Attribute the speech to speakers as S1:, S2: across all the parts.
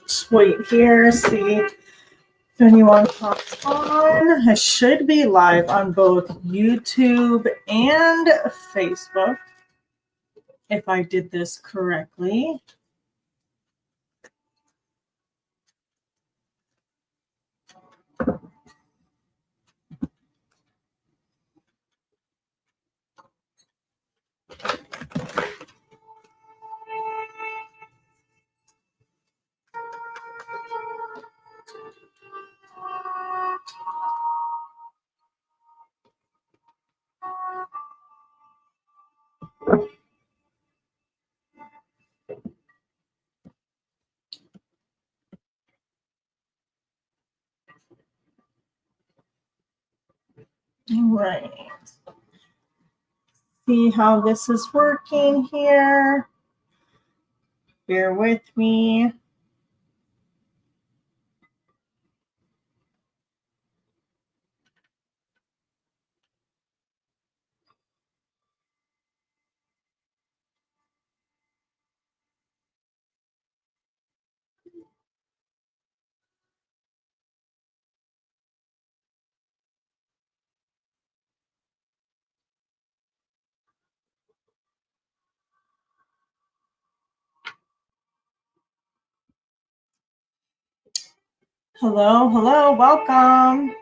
S1: Just wait here, see if anyone pops on. I should be live on both YouTube and Facebook if I did this correctly. All right. See how this is working here. Bear with me. Hello, hello, welcome.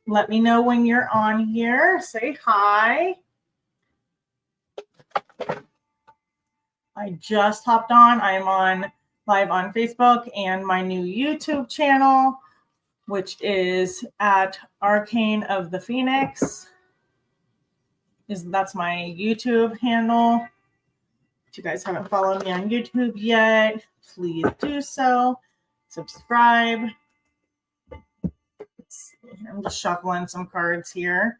S1: Let me know when you're on here. Say hi. I just hopped on. I'm on live on Facebook and my new YouTube channel, which is at Arcane of the Phoenix. That's my YouTube handle. If you guys haven't followed me on YouTube yet, please do so. Subscribe. I'm just shuffling some cards here.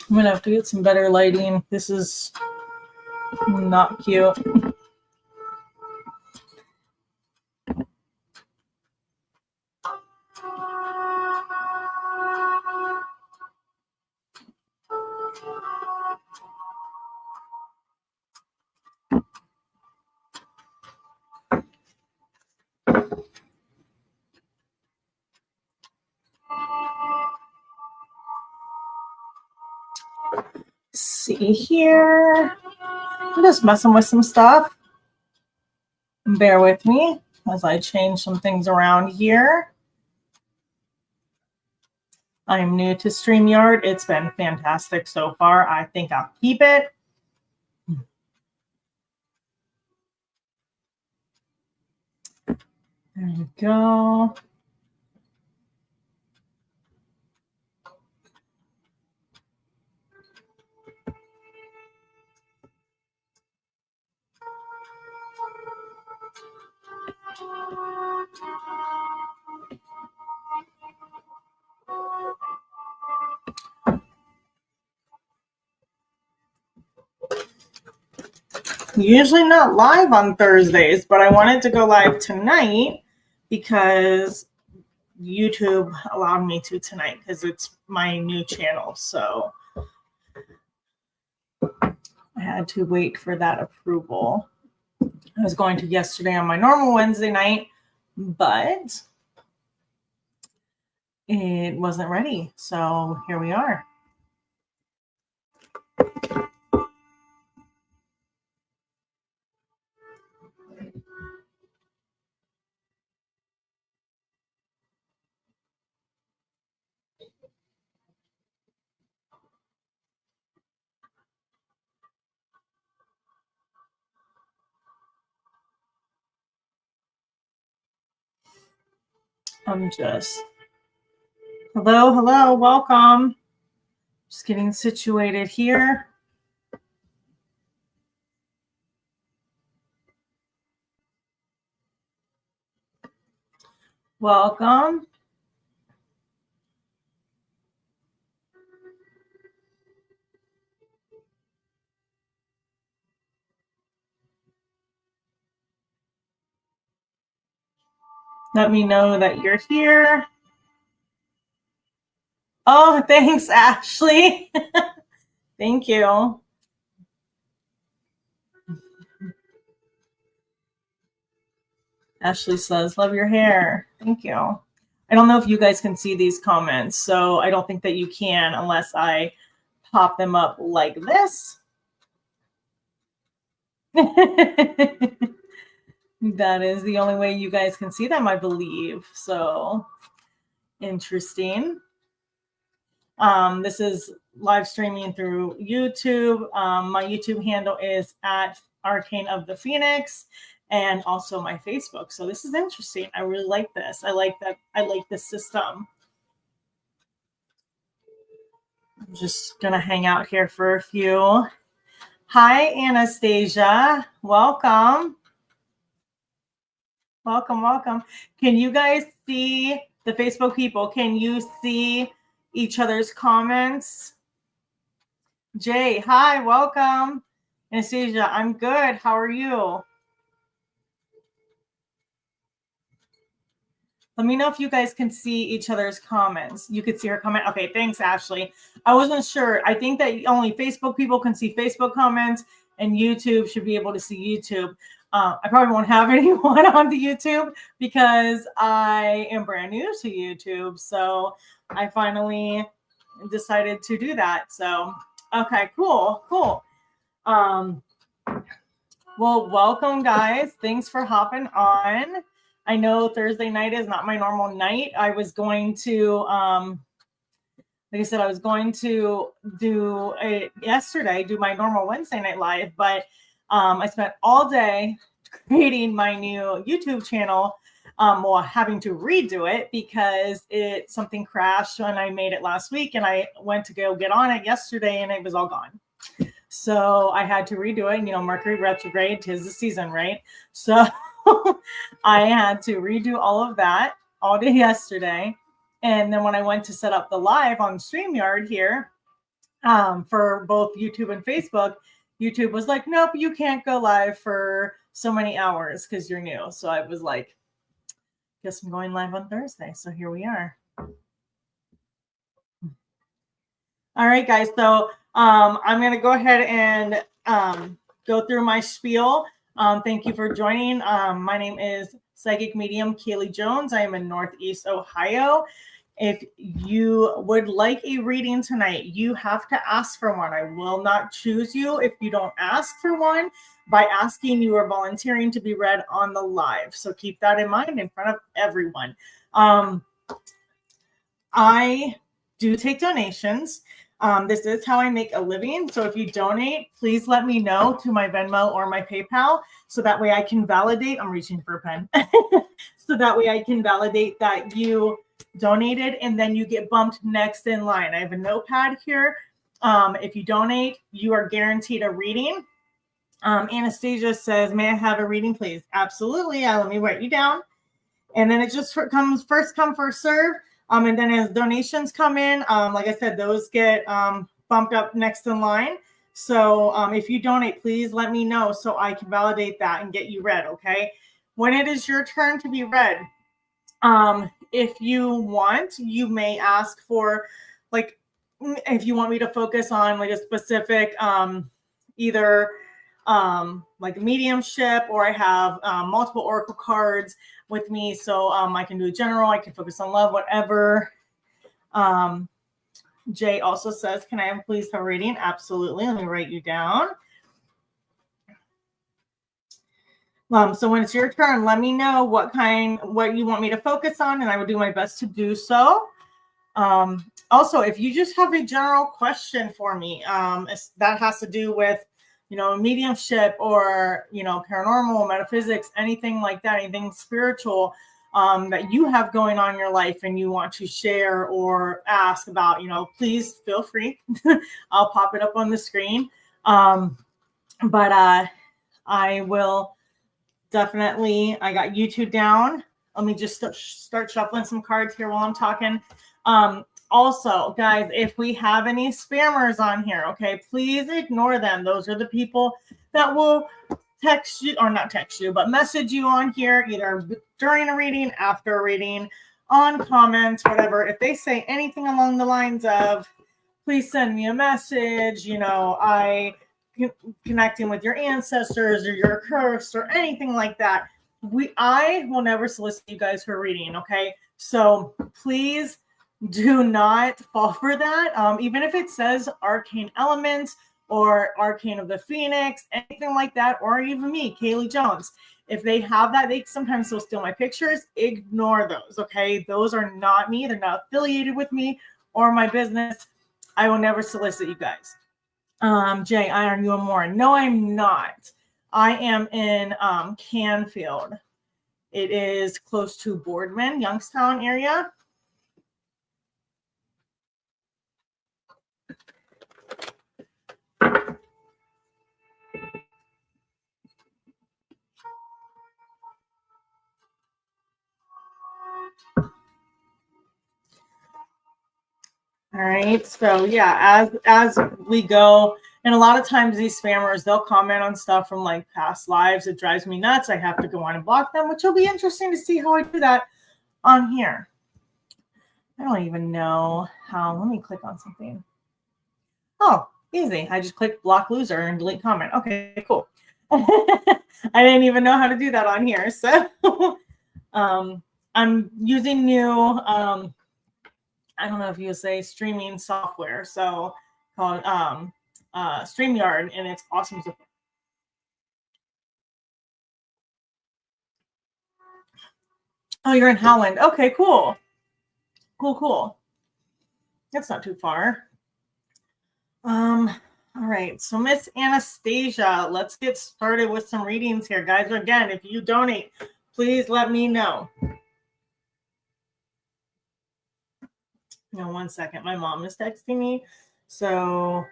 S1: I'm going to have to get some better lighting. This is not cute. See here. I'm just messing with some stuff. Bear with me as I change some things around here. I'm new to StreamYard. It's been fantastic so far. I think I'll keep it. There you go. Usually not live on Thursdays, but I wanted to go live tonight because YouTube allowed me to tonight because it's my new channel. So I had to wait for that approval. I was going to yesterday on my normal Wednesday night, but it wasn't ready. So here we are. Hello, welcome. Just getting situated here. Welcome. Let me know that you're here. Oh, thanks, Ashley. Thank you. Ashley says, love your hair. Thank you. I don't know if you guys can see these comments, so I don't think that you can unless I pop them up like this. That is the only way you guys can see them, I believe. So interesting. This is live streaming through YouTube. My YouTube handle is at Arcane of the Phoenix, and also my Facebook. So this is interesting. I really like this. I like that. I like this system. I'm just gonna hang out here for a few. Hi, Anastasia. Welcome. Welcome. Can you guys see the Facebook people? Can you see each other's comments? Jay, hi, welcome. Anastasia, I'm good. How are you? Let me know if you guys can see each other's comments. You could see her comment. Okay, thanks, Ashley. I wasn't sure. I think that only Facebook people can see Facebook comments, and YouTube should be able to see YouTube. I probably won't have anyone on the YouTube because I am brand new to YouTube. So I finally decided to do that. So, okay, cool. Well, welcome, guys. Thanks for hopping on. I know Thursday night is not my normal night. I was going to, like I said, I was going to do my normal Wednesday night live, but I spent all day creating my new YouTube channel, having to redo it because something crashed when I made it last week, and I went to go get on it yesterday, and it was all gone. So I had to redo it. Mercury retrograde, 'tis the season, right? So I had to redo all of that all day yesterday. And then when I went to set up the live on StreamYard here for both YouTube and Facebook, YouTube was like, nope, you can't go live for so many hours because you're new. So I was like, guess I'm going live on Thursday. So here we are. All right, guys. So I'm going to go ahead and go through my spiel. Thank you for joining. My name is Psychic Medium Kaylee Jones. I am in Northeast Ohio. If you would like a reading tonight, you have to ask for one. I will not choose you if you don't ask for one. By asking, you are volunteering to be read on the live. So keep that in mind in front of everyone. I do take donations. This is how I make a living. So if you donate, please let me know to my Venmo or my PayPal so that way I can validate. I'm reaching for a pen. So that way I can validate that you donated, and then you get bumped next in line. I have a notepad here. If you donate, you are guaranteed a reading. Anastasia says, may I have a reading, please? Absolutely. Let me write you down. And then it just comes first come, first serve. And then as donations come in, like I said, those get bumped up next in line. So if you donate, please let me know so I can validate that and get you read, okay? When it is your turn to be read, if you want, you may ask for, like, if you want me to focus on like a specific either like mediumship, or I have multiple oracle cards with me, so I can do a general, I can focus on love, whatever. Jay also says, can I please have a reading? Absolutely. Let me write you down. So when it's your turn, let me know what you want me to focus on, and I will do my best to do so. Also, if you just have a general question for me, that has to do with, mediumship, or, paranormal, metaphysics, anything like that, anything spiritual, that you have going on in your life and you want to share or ask about, please feel free. I'll pop it up on the screen. But I will definitely, I got YouTube down. Let me just start shuffling some cards here while I'm talking. Also, guys, if we have any spammers on here, okay, please ignore them. Those are the people that will text you, or not text you, but message you on here, either during a reading, after a reading, on comments, whatever. If they say anything along the lines of, please send me a message, I connecting with your ancestors, or you're cursed, or anything like that, I will never solicit you guys for a reading, okay? So please do not fall for that. Even if it says arcane elements or arcane of the phoenix, anything like that, or even me, Kaylee Jones, if they have that, they sometimes will steal my pictures. Ignore those, okay? Those are not me. They're not affiliated with me or my business. I will never solicit you guys. Jay, are you in Warren? No, I'm not. I am in Canfield. It is close to Boardman, Youngstown area. All right, so yeah, as we go, and a lot of times these spammers, they'll comment on stuff from like past lives. It drives me nuts. I have to go on and block them, which will be interesting to see how I do that on here. I don't even know how. Let me click on something. Oh, easy. I just click block loser and delete comment. Okay, cool. I didn't even know how to do that on here. So I'm using new I don't know if you would say streaming software, so called StreamYard, and it's awesome. Oh, you're in Holland. Okay, cool. Cool. That's not too far. All right, so Miss Anastasia, let's get started with some readings here, guys. Again, if you donate, please let me know. One second. My mom is texting me, so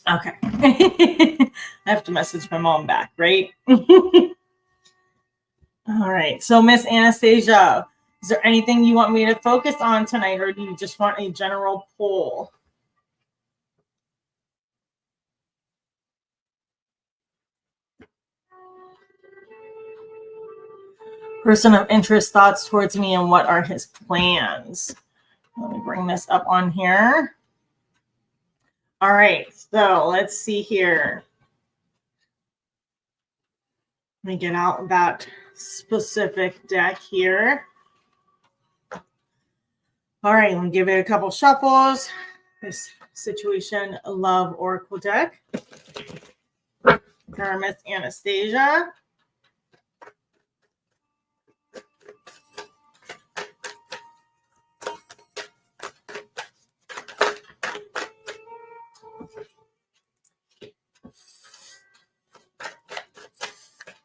S1: okay. I have to message my mom back, right? All right. So, Miss Anastasia, is there anything you want me to focus on tonight, or do you just want a general poll? Person of interest, thoughts towards me, and what are his plans? Let me bring this up on here. All right. So, let's see here. Let me get out that specific deck here. All right, let me give it a couple shuffles. This situation love oracle deck. Miss Anastasia.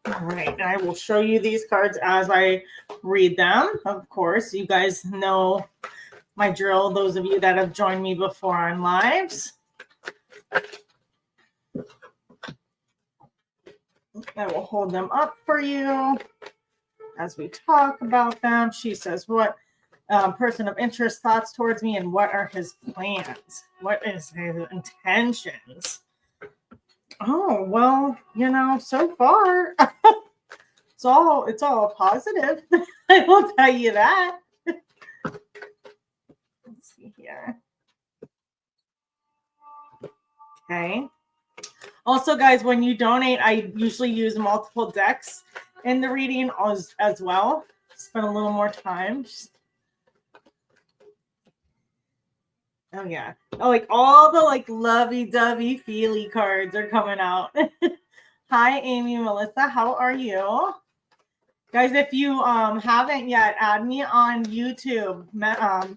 S1: All right, I will show you these cards as I read them. Of course, you guys know my drill, those of you that have joined me before on lives. I will hold them up for you as we talk about them. She says, what person of interest thoughts towards me and what are his plans? What is his intentions? Oh, well, so far it's all positive. I will tell you that. Let's see here. Okay. Also, guys, when you donate, I usually use multiple decks in the reading as well. Spend a little more time. Oh yeah. Oh, like all the lovey-dovey feely cards are coming out. Hi, Amy, Melissa. How are you? Guys, if you haven't yet, add me on YouTube.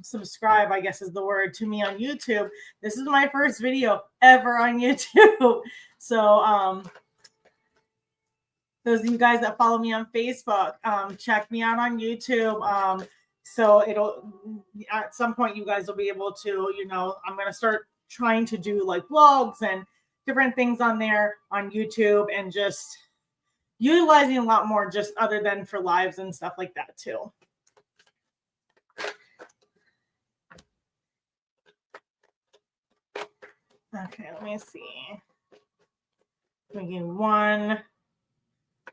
S1: Subscribe, I guess is the word, to me on YouTube. This is my first video ever on YouTube. So those of you guys that follow me on Facebook, check me out on YouTube. So it'll, at some point, you guys will be able to, I'm going to start trying to do like vlogs and different things on there on YouTube, and just utilizing a lot more just other than for lives and stuff like that too. Okay, let me see. We get one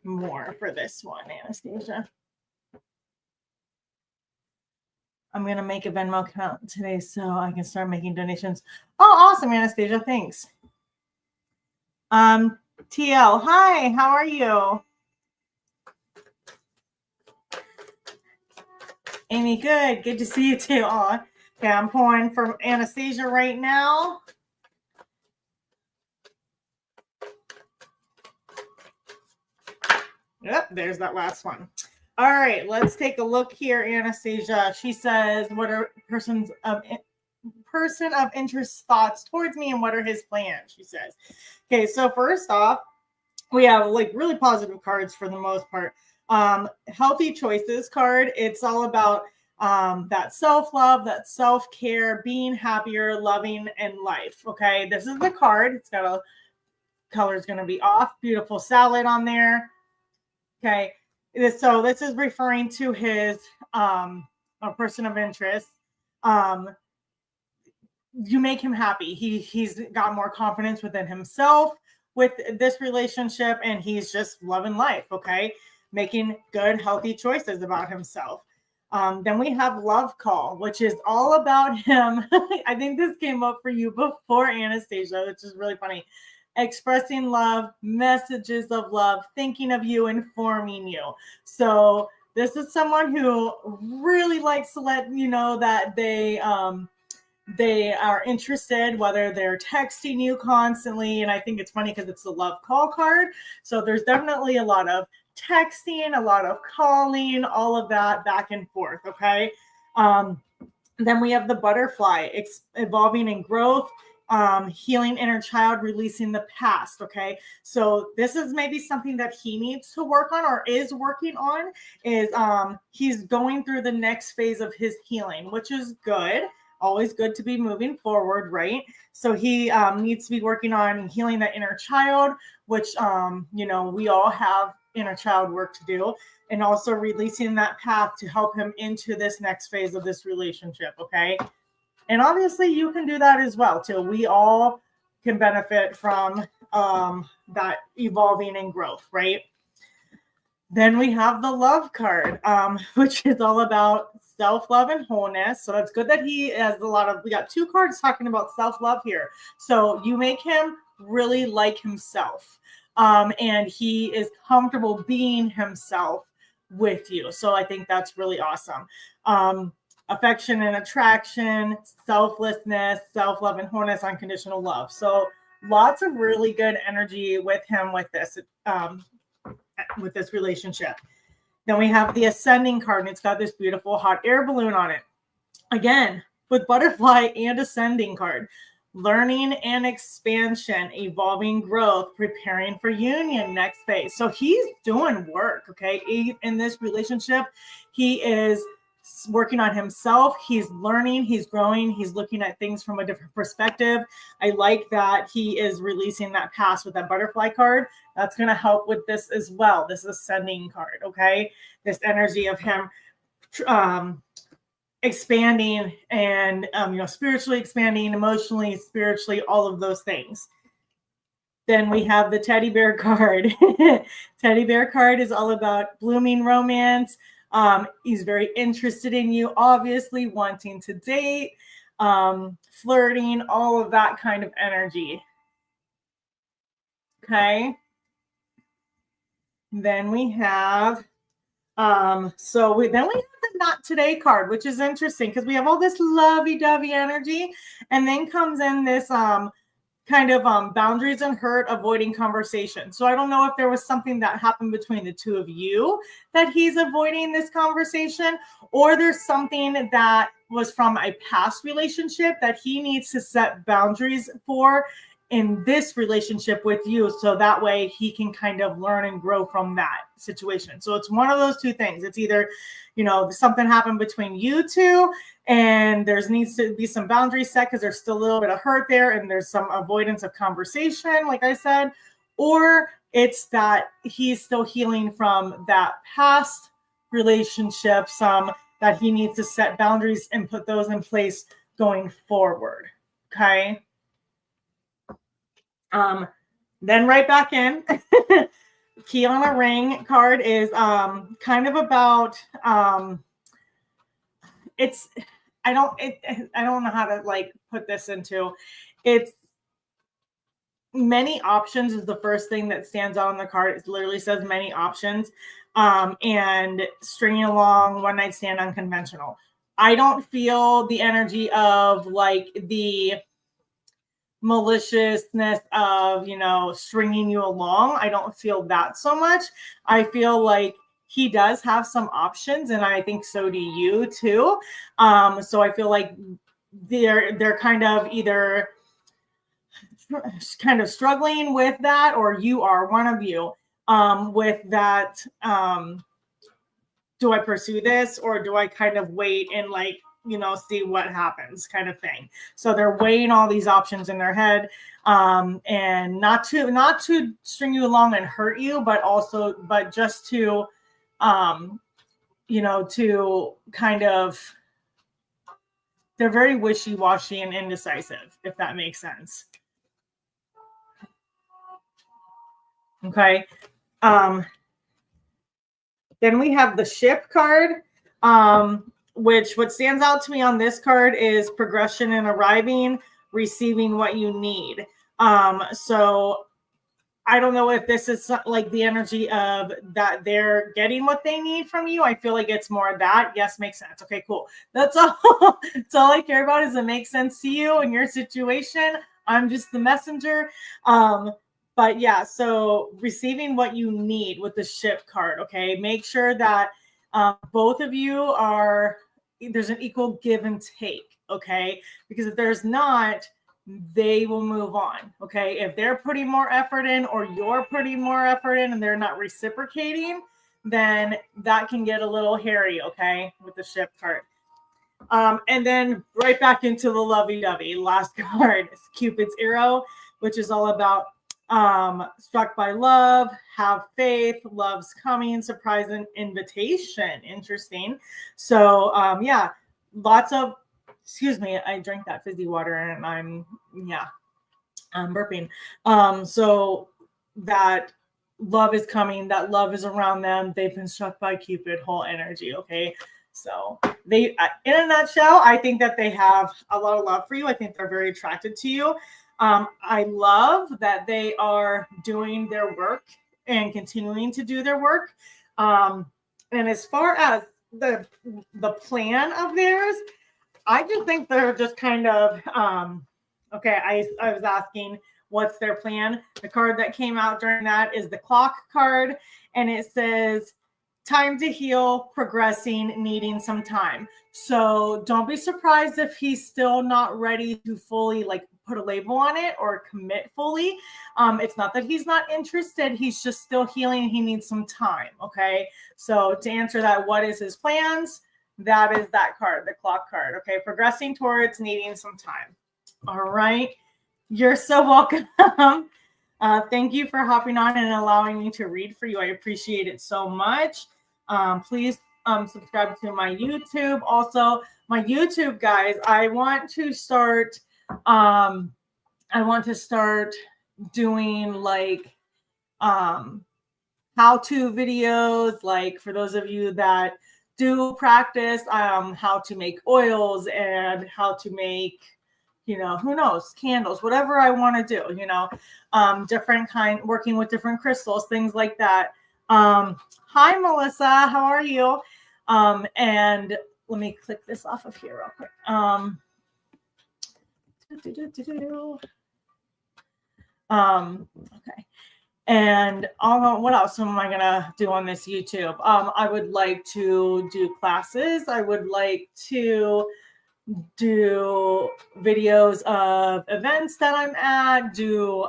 S1: more for this one, Anastasia. I'm going to make a Venmo account today so I can start making donations. Oh, awesome, Anastasia. Thanks. TL, hi, how are you? Amy, good. Good to see you too. Oh, okay, I'm pouring for Anastasia right now. Yep, there's that last one. All right, let's take a look here, Anastasia. She says, what are person of interest thoughts towards me and what are his plans, she says. Okay, so first off, we have like really positive cards for the most part. Healthy choices card. It's all about that self-love, that self-care, being happier, loving, and life. Okay, this is the card. It's got a color is going to be off. Beautiful salad on there. Okay, so this is referring to his a person of interest. You make him happy. He's got more confidence within himself with this relationship, and he's just loving life. Okay, making good, healthy choices about himself. Then we have love call, which is all about him. I think this came up for you before, Anastasia, which is really funny. Expressing love, messages of love, thinking of you, informing you. So this is someone who really likes to let you know that they are interested, whether they're texting you constantly. And I think it's funny because it's the love call card. So there's definitely a lot of texting, a lot of calling, all of that back and forth. Okay. Then we have the butterfly, evolving in growth, healing inner child, releasing the past. Okay. So this is maybe something that he needs to work on or is working on, is he's going through the next phase of his healing, which is good. Always good to be moving forward, right? So he needs to be working on healing that inner child, which, we all have inner child work to do, and also releasing that path to help him into this next phase of this relationship, okay? And obviously you can do that as well, too. We all can benefit from that evolving and growth, right? Then we have the love card, which is all about self-love and wholeness. So it's good that he has we got two cards talking about self-love here. So you make him really like himself. And he is comfortable being himself with you. So I think that's really awesome. Affection and attraction, selflessness, self-love and wholeness, unconditional love. So lots of really good energy with him with this relationship. Then we have the ascending card, and it's got this beautiful hot air balloon on it. Again, with butterfly and ascending card, learning and expansion, evolving growth, preparing for union, next phase. So he's doing work, okay? In this relationship, he is working on himself. He's learning, he's growing, he's looking at things from a different perspective. I like that he is releasing that past with that butterfly card. That's going to help with this as well. This ascending card, okay? This energy of him expanding and, spiritually expanding, emotionally, spiritually, all of those things. Then we have the teddy bear card. Teddy bear card is all about blooming romance. He's very interested in you, obviously wanting to date, flirting, all of that kind of energy. Okay. Then we have, then we have the not today card, which is interesting because we have all this lovey-dovey energy, and then comes in this, kind of boundaries and hurt, avoiding conversation. So I don't know if there was something that happened between the two of you that he's avoiding this conversation, or there's something that was from a past relationship that he needs to set boundaries for in this relationship with you, so that way he can kind of learn and grow from that situation. So it's one of those two things. It's either, something happened between you two and there needs to be some boundaries set because there's still a little bit of hurt there and there's some avoidance of conversation, like I said, or it's that he's still healing from that past relationship, that he needs to set boundaries and put those in place going forward. Okay. Then right back in. Key on a ring card is kind of about I don't know how to put this into it's many options is the first thing that stands out on the card. It literally says many options, and stringing along, one night stand, unconventional. I don't feel the energy of the maliciousness of, stringing you along. I don't feel that so much. I feel like he does have some options, and I think so do you too. So I feel like they're kind of either kind of struggling with that, or you are one of you with that. Do I pursue this, or do I kind of wait and see what happens kind of thing? So they're weighing all these options in their head, and not to string you along and hurt you, but just to, to kind of, they're very wishy-washy and indecisive, if that makes sense. Okay. Then we have the ship card, which what stands out to me on this card is progression and arriving, receiving what you need. So I don't know if this is the energy of that they're getting what they need from you. I feel like it's more of that. Yes, makes sense. Okay, cool. That's all. That's all I care about is it makes sense to you and your situation. I'm just the messenger. But yeah, so receiving what you need with the ship card, okay? Make sure that both of you there's an equal give and take, okay? Because if there's not, they will move on, okay? If they're putting more effort in, or you're putting more effort in and they're not reciprocating, then that can get a little hairy, okay, with the ship card. And then right back into the lovey-dovey. Last card is Cupid's arrow, which is all about struck by love, have faith, love's coming, surprise and invitation. Interesting. So yeah, lots of, excuse me, I drank that fizzy water and I'm burping. So that love is coming, that love is around them. They've been struck by Cupid, whole energy. Okay. So they, in a nutshell, I think that they have a lot of love for you. I think they're very attracted to you. I love that they are doing their work and continuing to do their work. And as far as the plan of theirs, I just think they're just kind of, okay, I was asking what's their plan. The card that came out during that is the clock card, and it says, time to heal, progressing, needing some time. So don't be surprised if he's still not ready to fully put a label on it or commit fully. It's not that he's not interested. He's just still healing. He needs some time. Okay. So to answer that, what is his plans? that is that card, the clock card. Okay, progressing towards needing some time. All right. You're so welcome. Thank you for hopping on and allowing me to read for you. I appreciate it so much. Please subscribe to my YouTube. Also, my YouTube, guys, I want to start doing like how-to videos, like for those of you that do practice how to make oils and how to make, who knows, candles, whatever I want to do, different kind, working with different crystals, things like that. Hi, Melissa, how are you? And let me click this off of here real quick. Okay. And what else am I gonna do on this YouTube? I would like to do classes. I would like to do videos of events that I'm at, do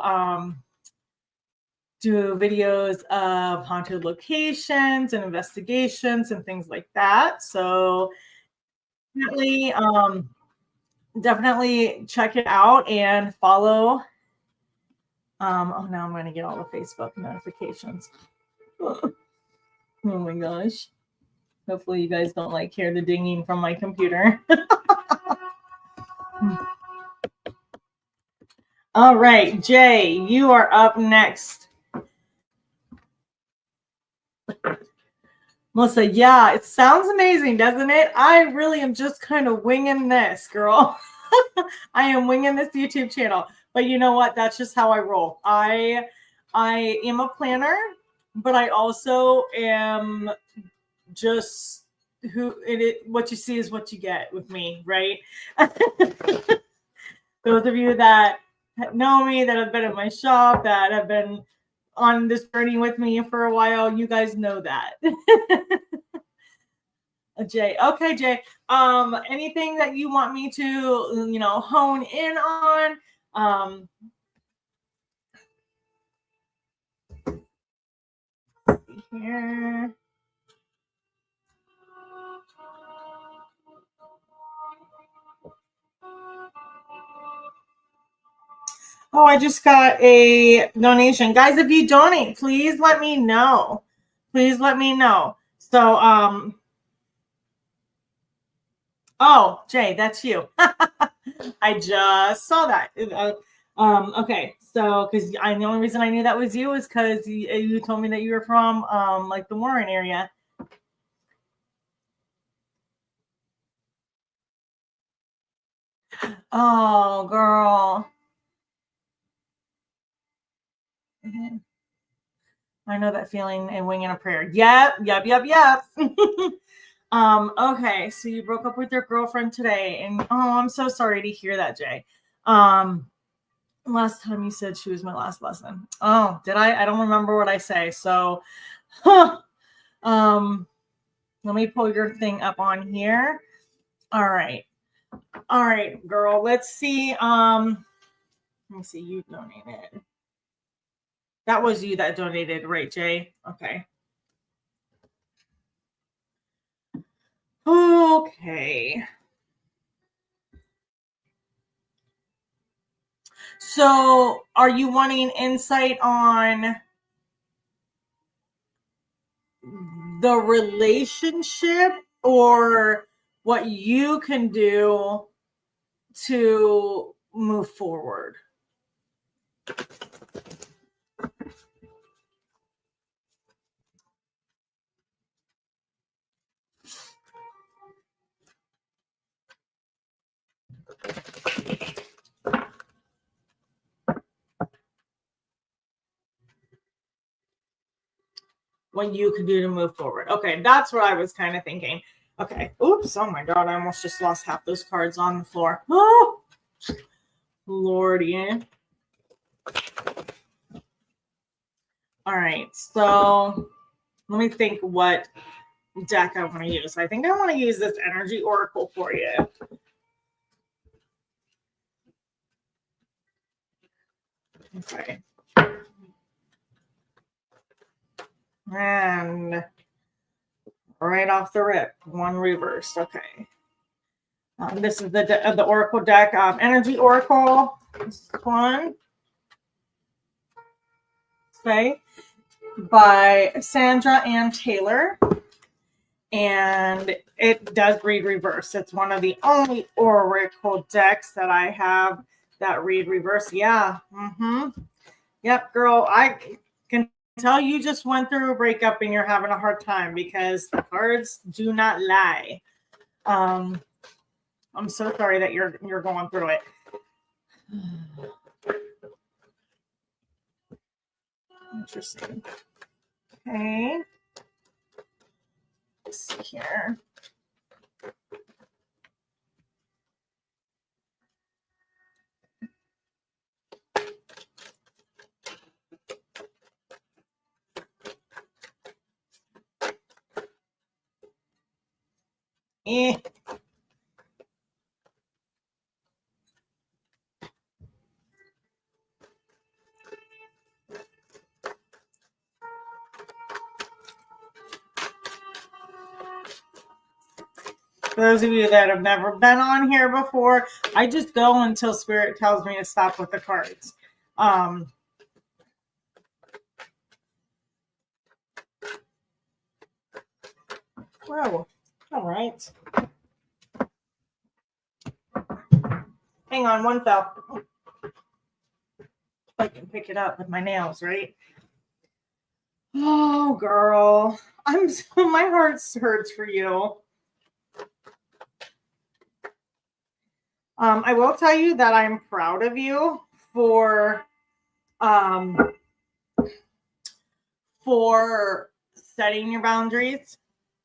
S1: videos of haunted locations and investigations and things like that. So definitely check it out and follow. Oh, now I'm going to get all the Facebook notifications. Oh my gosh. Hopefully you guys don't hear the dinging from my computer. All right, Jay, you are up next. Melissa, yeah, it sounds amazing, doesn't it? I really am just kind of winging this, girl. I am winging this YouTube channel. But you know what? That's just how I roll. I am a planner, but I also am just what you see is what you get with me, right? Those of you that know me, that have been at my shop, that have been on this journey with me for a while, you guys know that. Jay. Okay, Jay. Anything that you want me to, hone in on? Here. Oh, I just got a donation. Guys, if you donate, please let me know. Please let me know. So, oh, Jay, that's you. I just saw that. Okay, so because the only reason I knew that was you is because you told me that you were from the Warren area. Oh, girl. Mm-hmm. I know that feeling and winging a prayer. Yep. Okay, so you broke up with your girlfriend today, and oh, I'm so sorry to hear that, Jay. Last time you said she was my last lesson. Oh, did I? I don't remember what I say. So, let me pull your thing up on here. All right, girl. Let's see. Let me see. You donated. That was you that donated, right, Jay? Okay. Okay. So, are you wanting insight on the relationship or what you can do to move forward? What you can do to move forward. Okay, that's what I was kind of thinking. Okay. Oops. Oh my God. I almost just lost half those cards on the floor. Oh, Lordy. All right. So let me think what deck I want to use. I think I want to use this Energy Oracle for you. Okay. And right off the rip. One reversed. Okay. This is the Oracle deck, Energy Oracle. This one. Okay. By Sandra Ann Taylor. And it does read reverse. It's one of the only Oracle decks that I have that read reverse. Yeah. Yep, girl. I can tell you just went through a breakup and you're having a hard time because the cards do not lie. I'm so sorry that you're going through it. Interesting. Okay. Let's see here. For those of you that have never been on here before, I just go until Spirit tells me to stop with the cards. Whoa. All right. Hang on, one fell. I can pick it up with my nails, right? Oh, girl. My heart hurts for you. I will tell you that I'm proud of you for setting your boundaries,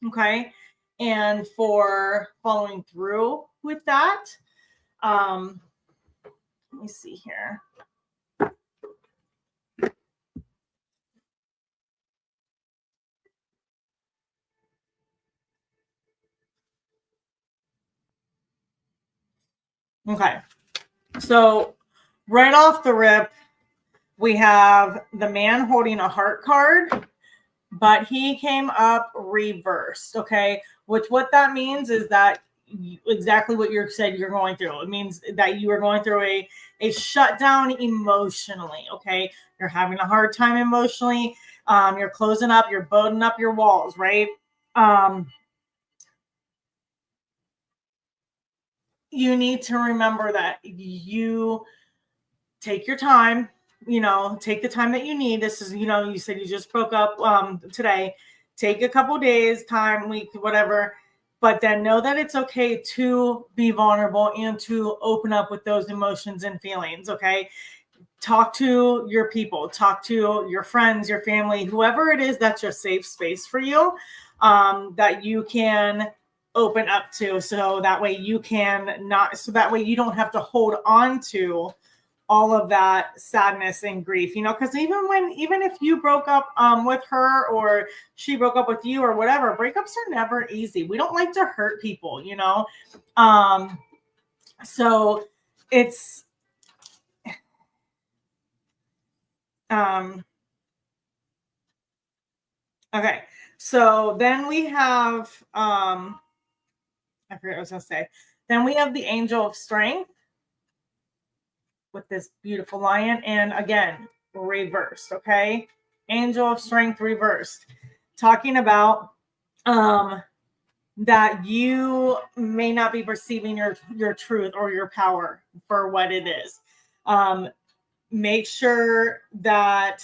S1: okay, and for following through with that. Let me see here. Okay, so right off the rip, we have the man holding a heart card, but he came up reversed, okay? What that means is that exactly what you said you're going through. It means that you are going through a shutdown emotionally, okay? You're having a hard time emotionally. You're closing up, you're bolting up your walls, right? You need to remember that you take your time, take the time that you need. This is, you said you just broke up today. Take a couple days, time, week, whatever. But then know that it's okay to be vulnerable and to open up with those emotions and feelings, okay? Talk to your people, talk to your friends, your family, whoever it is that's your safe space for you, that you can open up to, so that way you don't have to hold on to all of that sadness and grief, because even if you broke up with her or she broke up with you or whatever, breakups are never easy. We don't like to hurt people, so it's okay. So then we have I forget what I was gonna say. Then we have the Angel of Strength with this beautiful lion, and again, reversed, okay? Angel of Strength reversed. Talking about that you may not be perceiving your truth or your power for what it is. Make sure that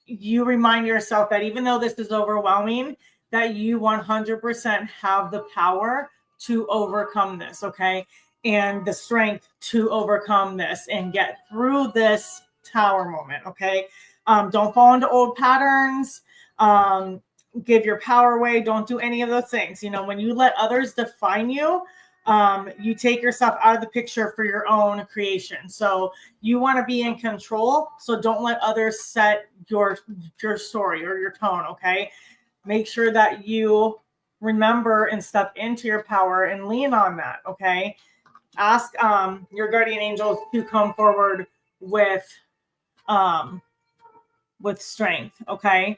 S1: you remind yourself that even though this is overwhelming, that you 100% have the power to overcome this, okay? And the strength to overcome this and get through this tower moment, okay? Don't fall into old patterns. Give your power away. Don't do any of those things. When you let others define you, you take yourself out of the picture for your own creation. So you want to be in control. So don't let others set your story or your tone. Okay. Make sure that you remember and step into your power and lean on that. Okay. Ask your guardian angels to come forward with strength. Okay.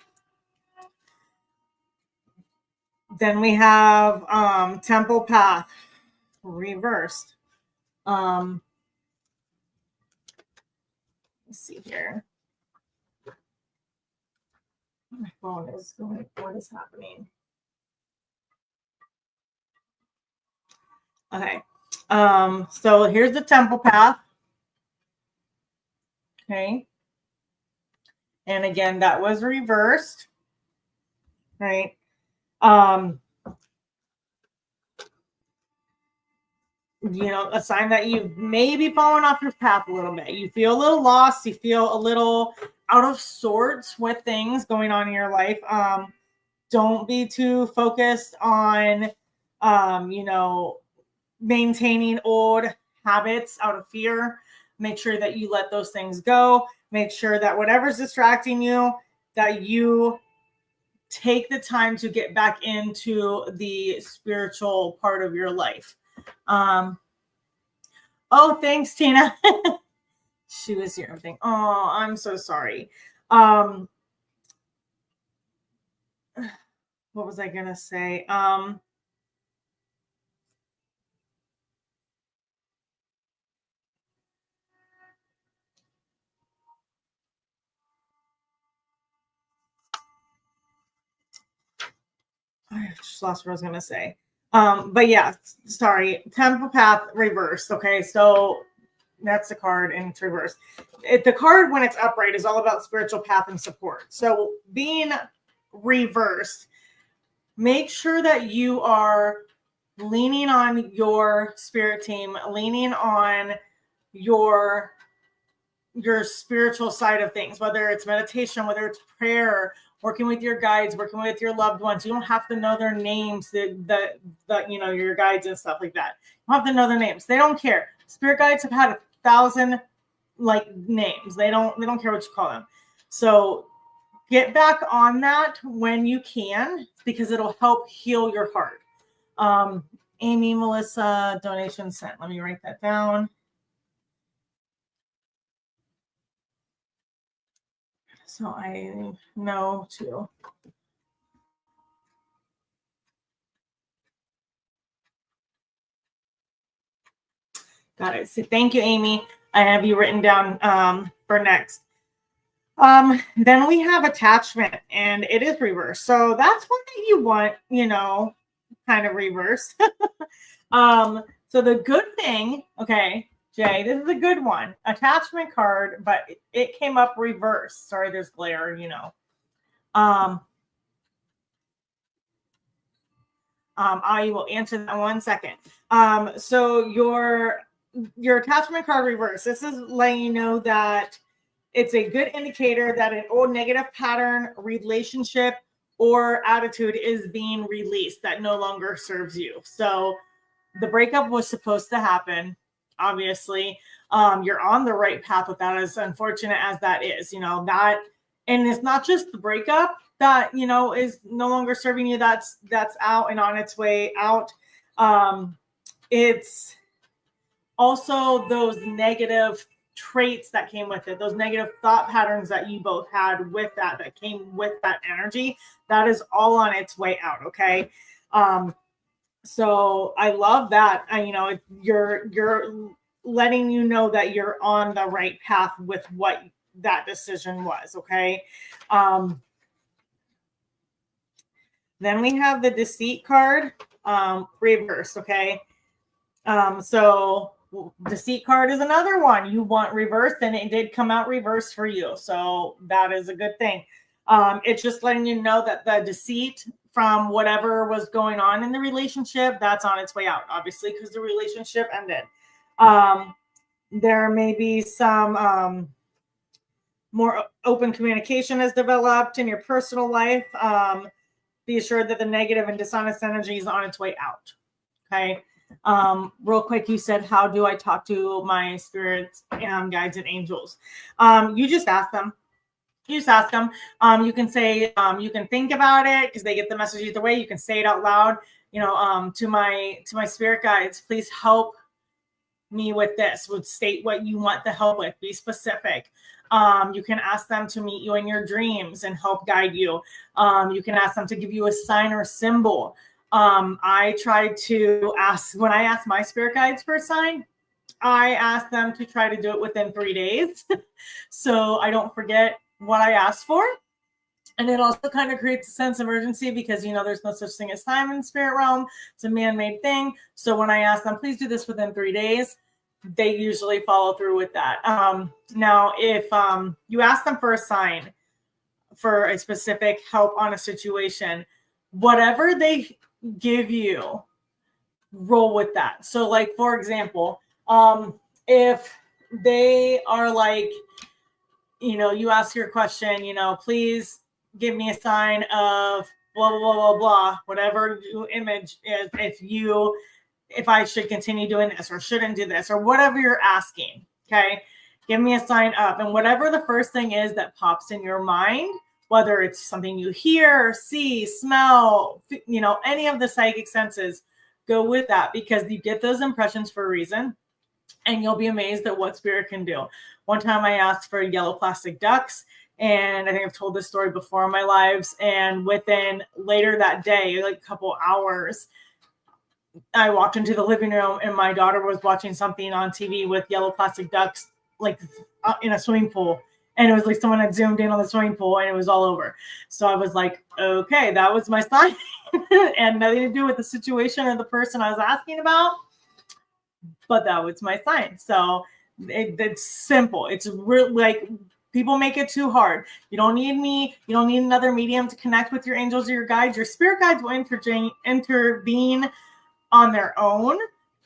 S1: Then we have temple path reversed. Let's see here. My phone is going. What is happening? Okay. So here's the temple path. Okay. And again, that was reversed. Right. A sign that you've maybe fallen off your path a little bit. You feel a little lost. You feel a little out of sorts with things going on in your life. Don't be too focused on, maintaining old habits out of fear. Make sure that you let those things go. Make sure that whatever's distracting you, that you take the time to get back into the spiritual part of your life. Oh, thanks, Tina. She was here. Everything. Oh, I'm so sorry. What was I gonna say? I just lost what I was gonna say. But yeah, sorry. Temple path reversed. Okay, so that's the card and it's reversed. The card when it's upright is all about spiritual path and support. So being reversed, make sure that you are leaning on your spirit team, leaning on your spiritual side of things, whether it's meditation, whether it's prayer, working with your guides, working with your loved ones. You don't have to know their names, your guides and stuff like that. You don't have to know their names. They don't care. Spirit guides have had 1,000 names. They don't care what you call them. So get back on that when you can, because it'll help heal your heart. Amy, Melissa, donation sent. Let me write that down. So I know too. Got it. So thank you, Amy. I have you written down for next. Then we have attachment, and it is reversed. So that's one that you want, kind of reverse. So the good thing, okay, Jay, this is a good one. Attachment card, but it came up reversed. Sorry, there's glare, I will answer that in 1 second. So your attachment card reverse. This is letting you know that it's a good indicator that an old negative pattern, relationship, or attitude is being released that no longer serves you. So the breakup was supposed to happen, obviously. You're on the right path with that, as unfortunate as that is, that, and it's not just the breakup that, is no longer serving you. That's out and on its way out. It's also those negative traits that came with it, those negative thought patterns that you both had with that came with that energy, that is all on its way out. Okay. So I love that. You're letting you know that you're on the right path with what that decision was. Okay. Then we have the deceit card, reversed. Okay. So deceit card is another one you want reversed, and it did come out reversed for you. So that is a good thing. It's just letting you know that the deceit from whatever was going on in the relationship, that's on its way out, obviously, because the relationship ended. There may be some more open communication has developed in your personal life. Be assured that the negative and dishonest energy is on its way out. Okay. Real quick, you said, how do I talk to my spirits, guides, and angels? You just ask them. You can say, you can think about it because they get the message either way. You can say it out loud, to my spirit guides, please help me with this. Would state what you want the help with. Be specific. You can ask them to meet you in your dreams and help guide you. You can ask them to give you a sign or symbol. I try to ask, when I ask my spirit guides for a sign, I ask them to try to do it within 3 days. So I don't forget what I asked for. And it also kind of creates a sense of urgency because, there's no such thing as time in the spirit realm. It's a man-made thing. So when I ask them, please do this within 3 days, they usually follow through with that. Now, if you ask them for a sign for a specific help on a situation, whatever they give you, roll with that. So like, for example, if they are like, you ask your question, please give me a sign of blah, blah, blah, blah, blah, whatever image is, if I should continue doing this or shouldn't do this or whatever you're asking. Okay. Give me a sign up. And whatever the first thing is that pops in your mind, whether it's something you hear, see, smell, any of the psychic senses, go with that because you get those impressions for a reason. And you'll be amazed at what spirit can do. One time I asked for yellow plastic ducks, and I think I've told this story before in my lives. And within later that day, like a couple hours, I walked into the living room and my daughter was watching something on TV with yellow plastic ducks, like in a swimming pool. And it was like someone had zoomed in on the swimming pool and it was all over. So I was like, okay, that was my sign. And nothing to do with the situation or the person I was asking about. But that was my sign. So it's simple. It's really like people make it too hard. You don't need me. You don't need another medium to connect with your angels or your guides. Your spirit guides will intervene on their own.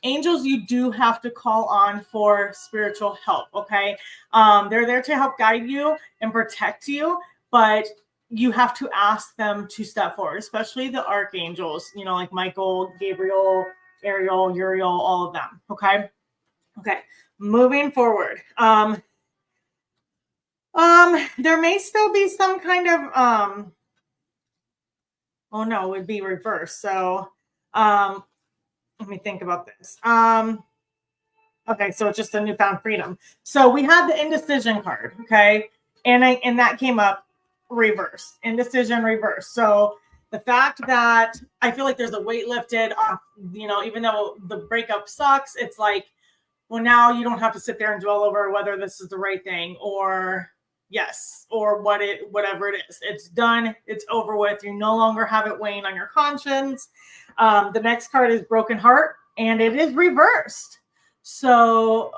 S1: Angels, you do have to call on for spiritual help. Okay. They're there to help guide you and protect you, but you have to ask them to step forward, especially the archangels, like Michael, Gabriel, Ariel, Uriel, all of them. Okay. Moving forward. There may still be some kind of, oh no, it would be reversed. So, let me think about this. Okay. So it's just a newfound freedom. So we have the indecision card. Okay. And that came up reverse, indecision reverse. So the fact that I feel like there's a weight lifted off, even though the breakup sucks, it's like, well, now you don't have to sit there and dwell over whether this is the right thing or yes, or whatever it is. It's done. It's over with. You no longer have it weighing on your conscience. The next card is broken heart, and it is reversed. So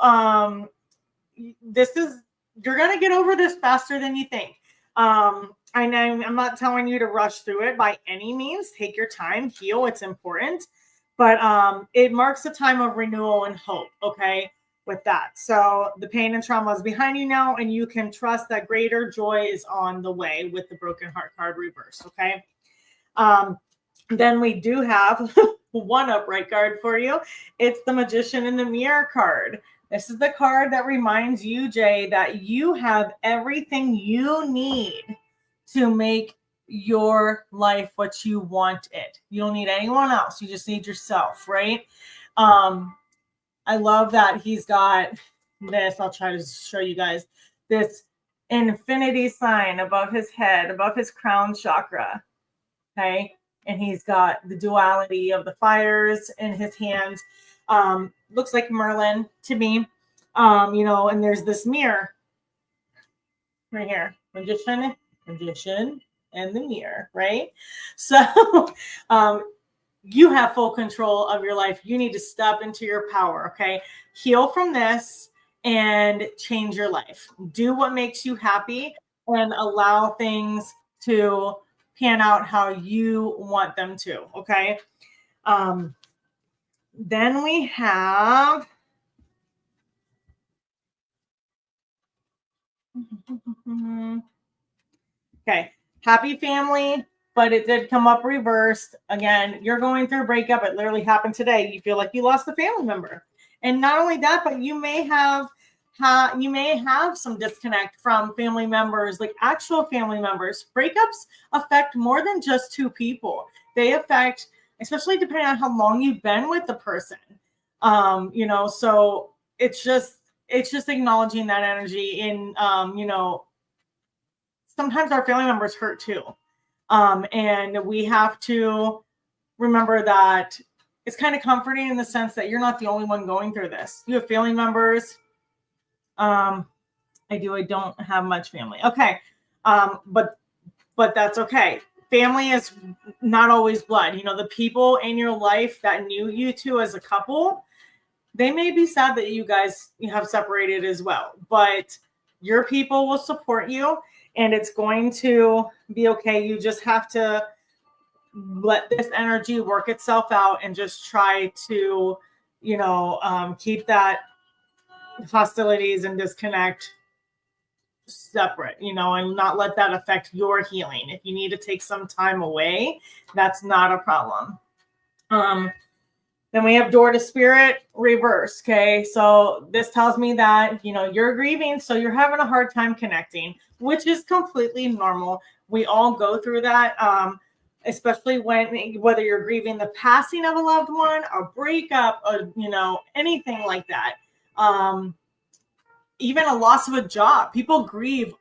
S1: you're going to get over this faster than you think. I know I'm not telling you to rush through it by any means. Take your time, heal. It's important. But it marks a time of renewal and hope, okay, with that. So the pain and trauma is behind you now, and you can trust that greater joy is on the way with the broken heart card reversed, okay? Then we do have one upright card for you. It's the Magician in the Mirror card. This is the card that reminds you, Jay, that you have everything you need to make your life what you want it. You don't need anyone else. You just need yourself, right? I love that he's got this. I'll try to show you guys this infinity sign above his head, above his crown chakra. Okay. And he's got the duality of the fires in his hands. Looks like Merlin to me. And there's this mirror right here. Magician, and the mirror, right? So you have full control of your life. You need to step into your power, okay? Heal from this and change your life. Do what makes you happy and allow things to pan out how you want them to, okay? Then we have... Okay, happy family, but it did come up reversed. Again, you're going through a breakup. It literally happened today. You feel like you lost a family member. And not only that, but you may have some disconnect from family members, like actual family members. Breakups affect more than just two people. They affect, especially depending on how long you've been with the person. So it's just acknowledging that energy in, sometimes our family members hurt too. And we have to remember that it's kind of comforting in the sense that you're not the only one going through this. You have family members. I don't have much family. Okay. But that's okay. Family is not always blood. You know, the people in your life that knew you two as a couple, they may be sad that you guys have separated as well, but your people will support you and it's going to be okay. You just have to let this energy work itself out and just try to, keep that hostilities and disconnect separate, and not let that affect your healing. If you need to take some time away, that's not a problem. Then we have door to spirit reverse. Okay. So this tells me that, you're grieving. So you're having a hard time connecting, which is completely normal. We all go through that. Especially whether you're grieving the passing of a loved one, a breakup, or, anything like that. Even a loss of a job. People grieve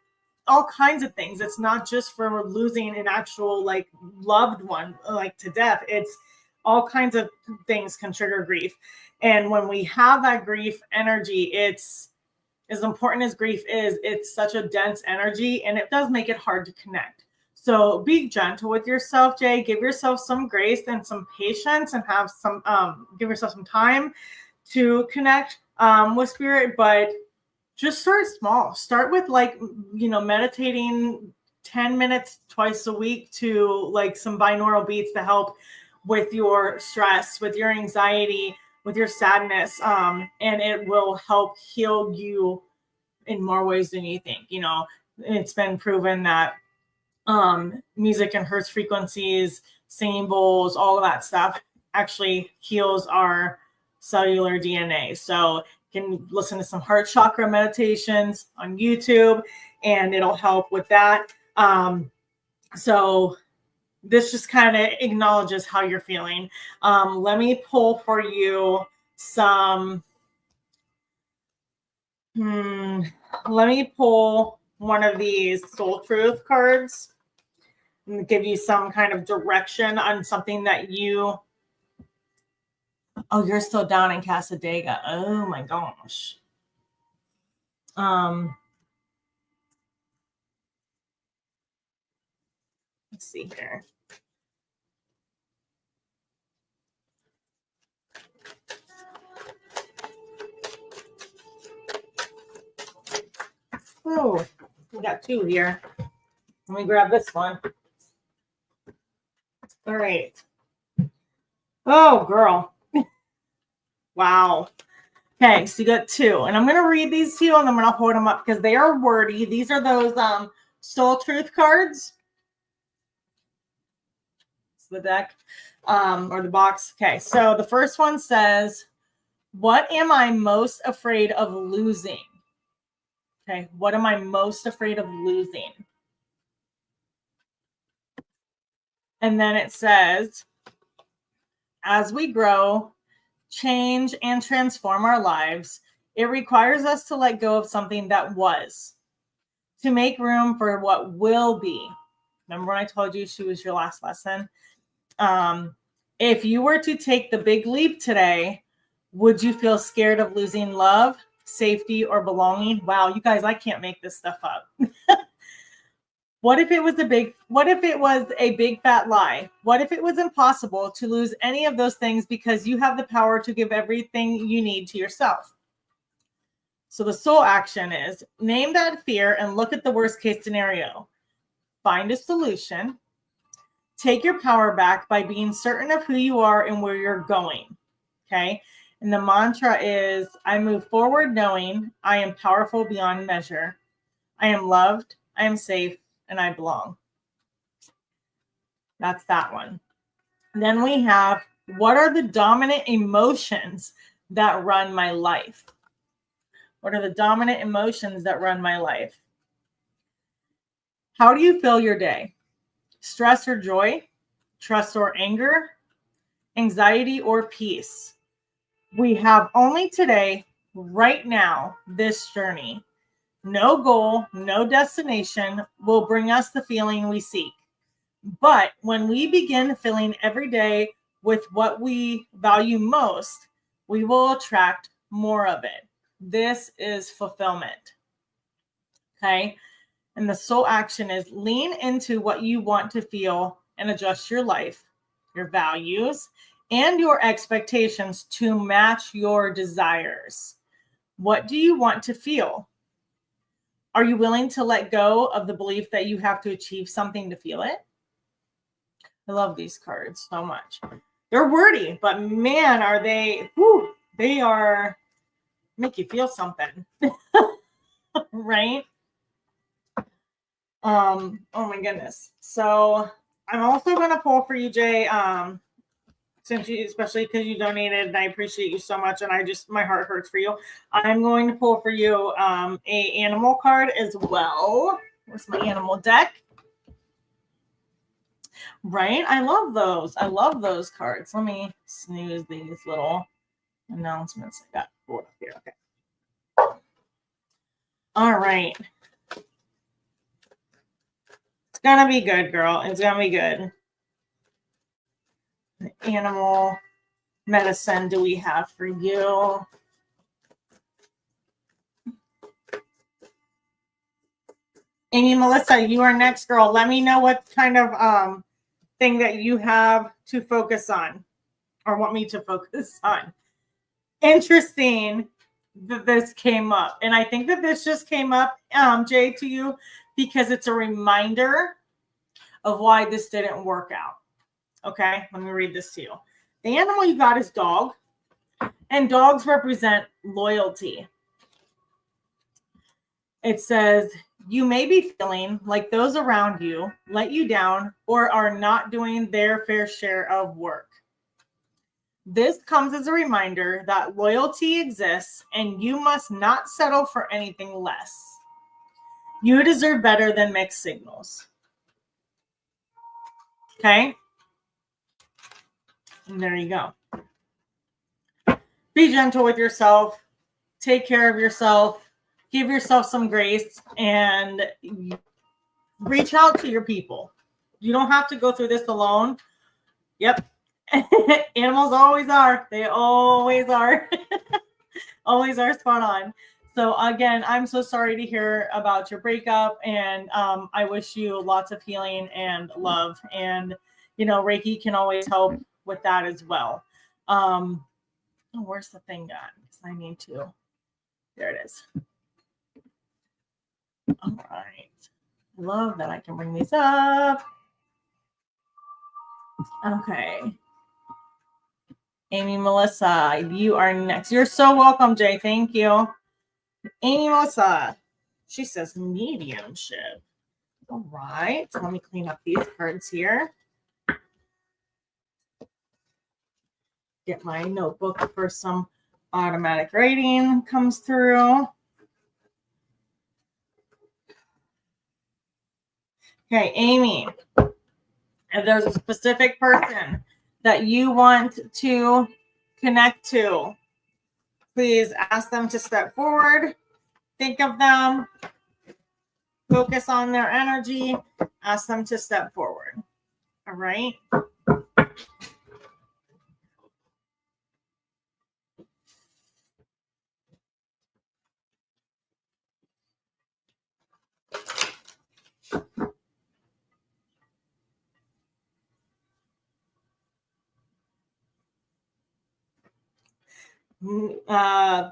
S1: all kinds of things. It's not just for losing an actual loved one, to death. It's all kinds of things can trigger grief. And when we have that grief energy, it's as important as grief is, it's such a dense energy and it does make it hard to connect. So be gentle with yourself, Jay. Give yourself some grace and some patience and have some, give yourself some time to connect with spirit, but just start small. Start with meditating 10 minutes twice a week to some binaural beats to help with your stress, with your anxiety, with your sadness. And it will help heal you in more ways than you think. It's been proven that music and hertz frequencies, singing bowls, all of that stuff actually heals our cellular DNA. So you can listen to some heart chakra meditations on YouTube and it'll help with that. So this just kind of acknowledges how you're feeling. Let me pull for you some, let me pull one of these soul truth cards and give you some kind of direction on something that you're still down in Casadega. Oh my gosh. Let's see here. Oh, we got two here. Let me grab this one. All right. Oh, girl. Wow. Okay, so you got two. And I'm going to read these to you and I'm going to hold them up because they are wordy. These are those soul truth cards. It's the deck or the box. Okay, so the first one says, what am I most afraid of losing? Okay, what am I most afraid of losing? And then it says, as we grow, change, and transform our lives, it requires us to let go of something that was, to make room for what will be. Remember when I told you she was your last lesson? If you were to take the big leap today, would you feel scared of losing love, safety, or belonging? Wow, you guys, I can't make this stuff up. What if it was a big fat lie? What if it was impossible to lose any of those things because you have the power to give everything you need to yourself? So the soul action is name that fear and look at the worst case scenario. Find a solution. Take your power back by being certain of who you are and where you're going. Okay. And the mantra is, I move forward knowing I am powerful beyond measure. I am loved. I am safe. And I belong. That's that one. Then we have, what are the dominant emotions that run my life? What are the dominant emotions that run my life? How do you fill your day? Stress or joy? Trust or anger? Anxiety or peace? We have only today, right now, this journey. No goal, no destination will bring us the feeling we seek. But when we begin filling every day with what we value most, we will attract more of it. This is fulfillment. Okay. And the soul action is lean into what you want to feel and adjust your life, your values, and your expectations to match your desires. What do you want to feel? Are you willing to let go of the belief that you have to achieve something to feel it? I love these cards so much. They're wordy, but man, are they, they are make you feel something. Right? Oh my goodness. So I'm also going to pull for you, Jay, since you, especially because you donated, and I appreciate you so much, and my heart hurts for you. I'm going to pull for you a animal card as well. Where's my animal deck? Right? I love those. I love those cards. Let me snooze these little announcements I got pulled up here. Okay. All right. It's going to be good, girl. It's going to be good. Animal medicine do we have for you? Amy, Melissa, you are next, girl. Let me know what kind of thing that you have to focus on or want me to focus on. Interesting that this came up. And I think that this just came up, Jay, to you because it's a reminder of why this didn't work out. Okay, let me read this to you. The animal you got is dog, and dogs represent loyalty. It says, you may be feeling like those around you let you down or are not doing their fair share of work. This comes as a reminder that loyalty exists and you must not settle for anything less. You deserve better than mixed signals. Okay? And there you go. Be gentle with yourself. Take care of yourself. Give yourself some grace and reach out to your people. You don't have to go through this alone. Yep. Animals always are. They always are. Always are spot on. So again, I'm so sorry to hear about your breakup, and I wish you lots of healing and love. And Reiki can always help with that as well. Where's the thing gone? Because I need to. There it is. All right. I love that I can bring these up. Okay. Amy, Melissa, you are next. You're so welcome, Jay. Thank you. Amy, Melissa. She says mediumship. All right. So let me clean up these cards here. Get my notebook for some automatic writing comes through. Okay, Amy. If there's a specific person that you want to connect to, please ask them to step forward. Think of them. Focus on their energy. Ask them to step forward. All right.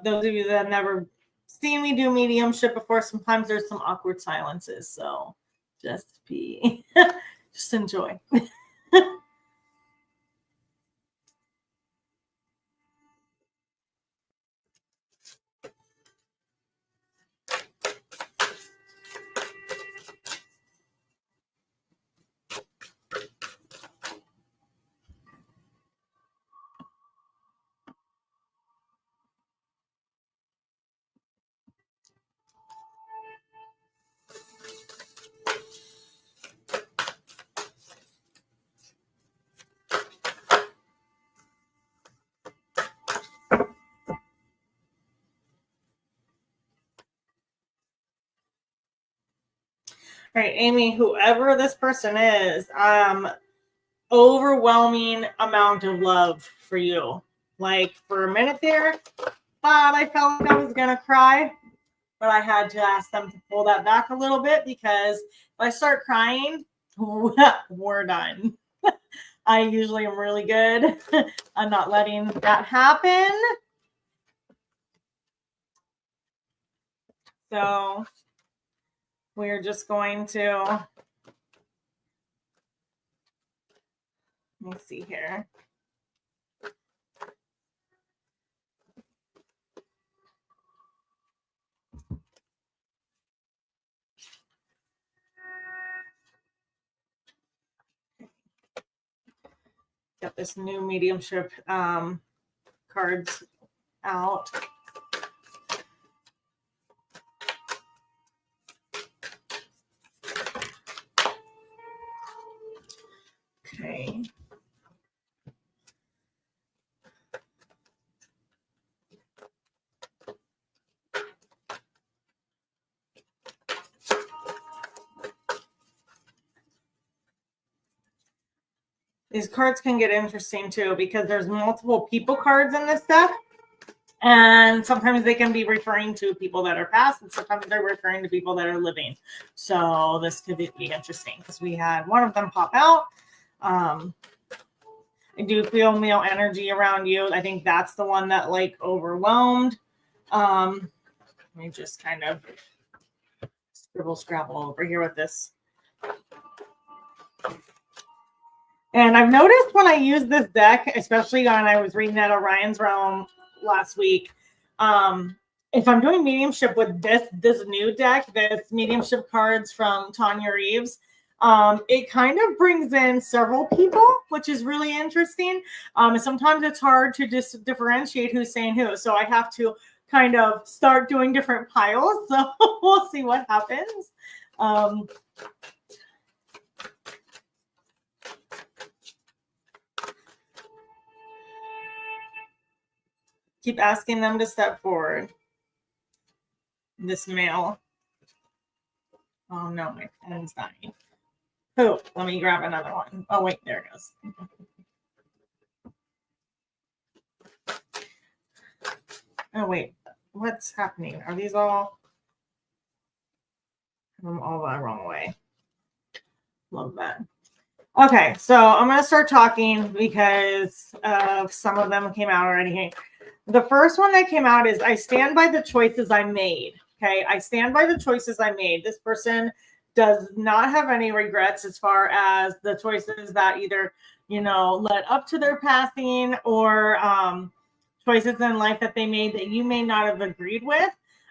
S1: Those of you that have never seen me do mediumship before, sometimes there's some awkward silences. So just enjoy. All right, Amy, whoever this person is, overwhelming amount of love for you. Like for a minute there, thought I felt like I was going to cry, but I had to ask them to pull that back a little bit because if I start crying, we're done. I usually am really good on not letting that happen. So we're just going to, let me see here. Got this new mediumship cards out. Okay. These cards can get interesting too because there's multiple people cards in this deck. And sometimes they can be referring to people that are past, and sometimes they're referring to people that are living. So this could be interesting because we had one of them pop out. I do feel male energy around you. I think that's the one that like overwhelmed. Let me just kind of scrabble over here with this. And I've noticed when I use this deck, especially when I was reading at Orion's Realm last week, if I'm doing mediumship with this new deck, this mediumship cards from Tanya Reeves, it kind of brings in several people, which is really interesting. And sometimes it's hard to differentiate who's saying who. So I have to kind of start doing different piles. So we'll see what happens. Keep asking them to step forward. This male. Oh no, my pen's dying. Oh, let me grab another one. Oh wait, there it goes. Oh wait, what's happening? Are these all? I'm all the wrong way. Love that. Okay, so I'm going to start talking because some of them came out already. The first one that came out is I stand by the choices I made. Okay, I stand by the choices I made. This person does not have any regrets as far as the choices that either, led up to their passing or choices in life that they made that you may not have agreed with.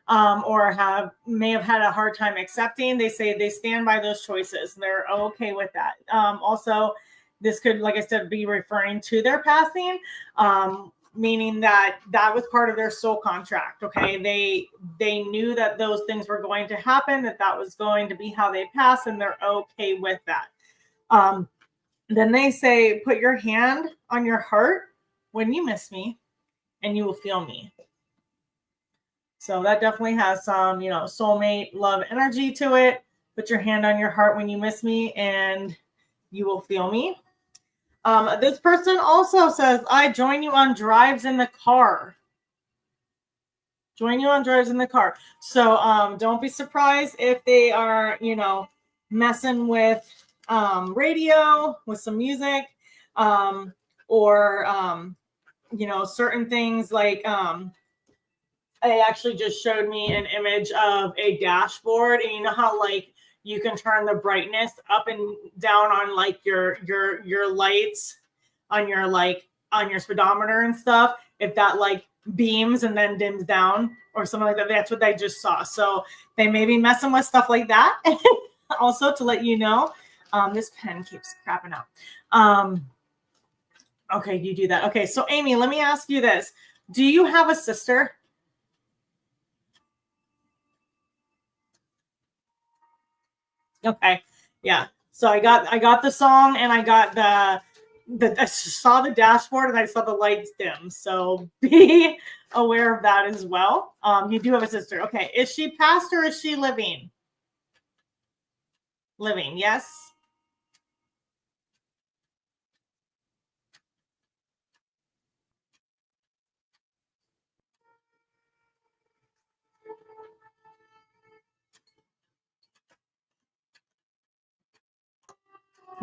S1: Or may have had a hard time accepting. They say they stand by those choices. They're okay with that. Also, this could, like I said, be referring to their passing, meaning that was part of their soul contract. Okay, they knew that those things were going to happen, that was going to be how they pass, and they're okay with that. Then they say, put your hand on your heart when you miss me, and you will feel me. So that definitely has some, soulmate love energy to it. Put your hand on your heart when you miss me and you will feel me. This person also says, I join you on drives in the car. Join you on drives in the car. So don't be surprised if they are, messing with radio, with some music, or certain things like it actually just showed me an image of a dashboard, and you know how like you can turn the brightness up and down on like your lights on your speedometer and stuff. If that like beams and then dims down or something like that, that's what I just saw. So they may be messing with stuff like that. Also, to let you know, this pen keeps crapping out. Okay, you do that. Okay, so Amy, let me ask you this: do you have a sister? Okay. Yeah. So I got the song and I got I saw the dashboard and I saw the lights dim. So be aware of that as well. You do have a sister. Okay. Is she passed or is she living? Living. Yes.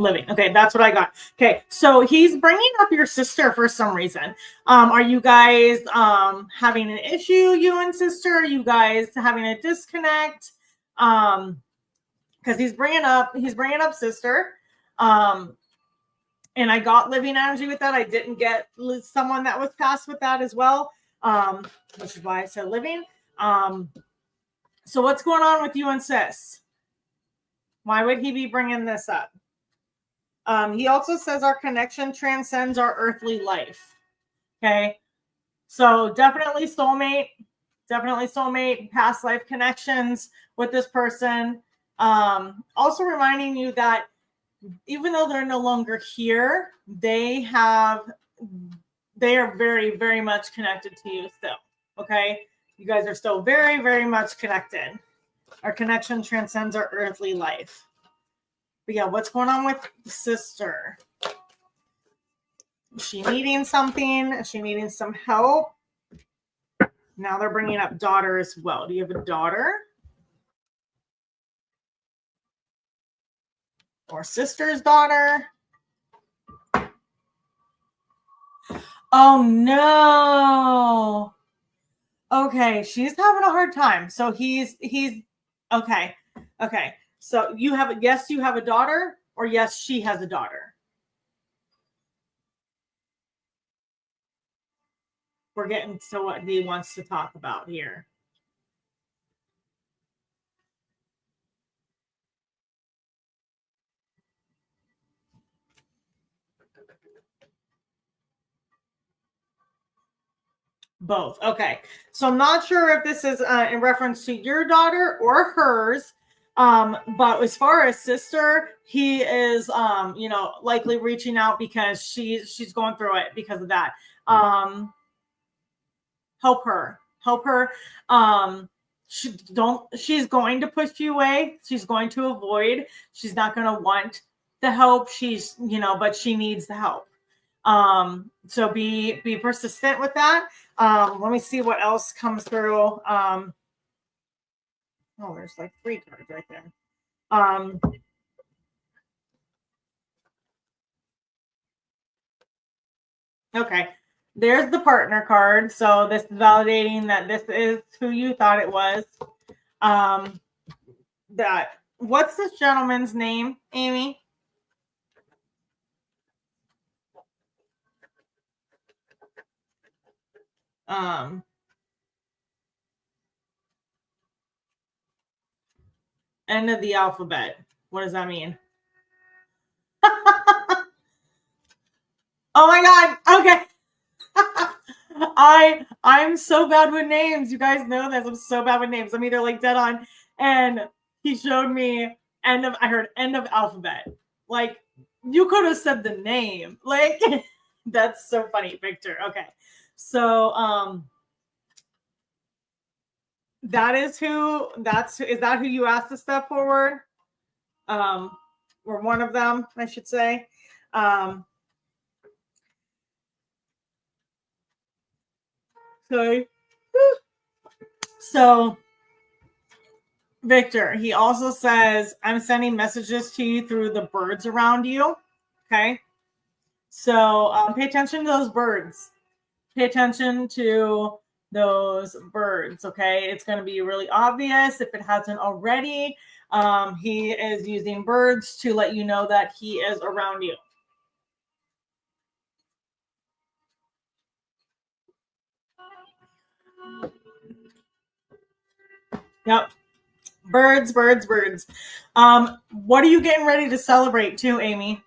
S1: Living. Okay, that's what I got. Okay, so he's bringing up your sister for some reason. Are you guys having an issue, you and sister? Are you guys having a disconnect? Because he's bringing up sister. And I got living energy with that. I didn't get someone that was passed with that as well, which is why I said living. So what's going on with you and sis? Why would he be bringing this up? He also says our connection transcends our earthly life. Okay. So definitely soulmate, past life connections with this person. Also reminding you that even though they're no longer here, they are very, very much connected to you still. Okay. You guys are still very, very much connected. Our connection transcends our earthly life. But yeah, what's going on with sister? Is she needing something? Is she needing some help? Now they're bringing up daughter as well. Do you have a daughter? Or sister's daughter? Oh no. Okay, she's having a hard time. So he's okay. Okay. So you have a daughter, or yes, she has a daughter. We're getting to what he wants to talk about here. Both. Okay. So I'm not sure if this is in reference to your daughter or hers. But as far as sister, he is, likely reaching out because she's going through it because of that. Help her. She's going to push you away. She's going to avoid. She's not going to want the help. But she needs the help. So be persistent with that. Let me see what else comes through. There's like 3 cards right there. Okay. There's the partner card. So this is validating that this is who you thought it was. What's this gentleman's name, Amy? End of the alphabet. What does that mean? Oh my God. Okay. I'm so bad with names. You guys know this. I'm so bad with names. I'm either like dead on. And he showed me I heard end of alphabet. Like, you could have said the name. Like, that's so funny, Victor. Okay. So is that who you asked to step forward? Or one of them, I should say. Sorry. So Victor, he also says, I'm sending messages to you through the birds around you. Okay. So pay attention to those birds. Pay attention to those birds. Okay. It's going to be really obvious if it hasn't already. He is using birds to let you know that he is around you. Yep. Birds. What are you getting ready to celebrate too, Amy?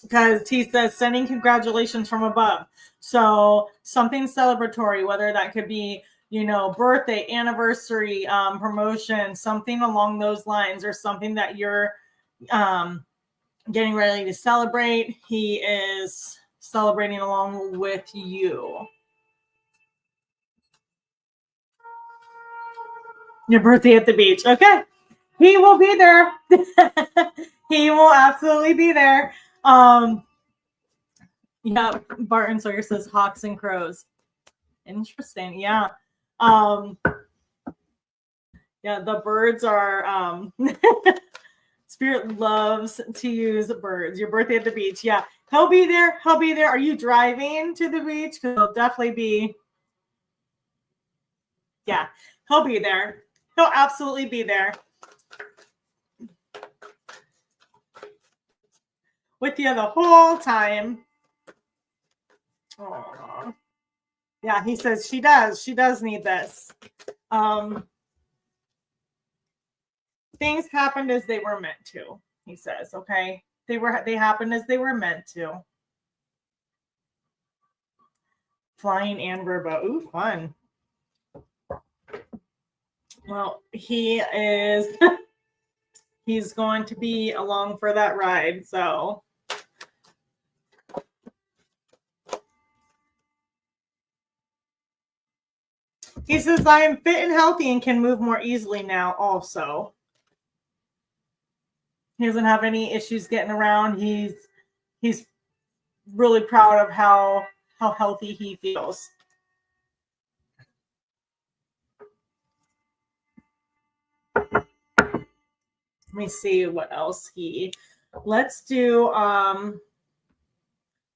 S1: Because he says sending congratulations from above. So something celebratory, whether that could be, birthday, anniversary, promotion, something along those lines, or something that you're getting ready to celebrate. He is celebrating along with you. Your birthday at the beach. Okay. He will be there. He will absolutely be there. Yeah, Barton Sawyer says hawks and crows. Interesting. Yeah. Yeah, the birds are Spirit loves to use birds. Your birthday at the beach. Yeah. He'll be there. He'll be there. Are you driving to the beach? Because he'll definitely be. Yeah. He'll be there. He'll absolutely be there. With you the whole time. Aww. Yeah, he says she does. She does need this. Things happened as they were meant to, he says, okay? They happened as they were meant to. Flying and riverboat. Ooh, fun. Well, he's going to be along for that ride, so. He says, I am fit and healthy and can move more easily now also. He doesn't have any issues getting around. He's really proud of how healthy he feels. Let me see what else let's do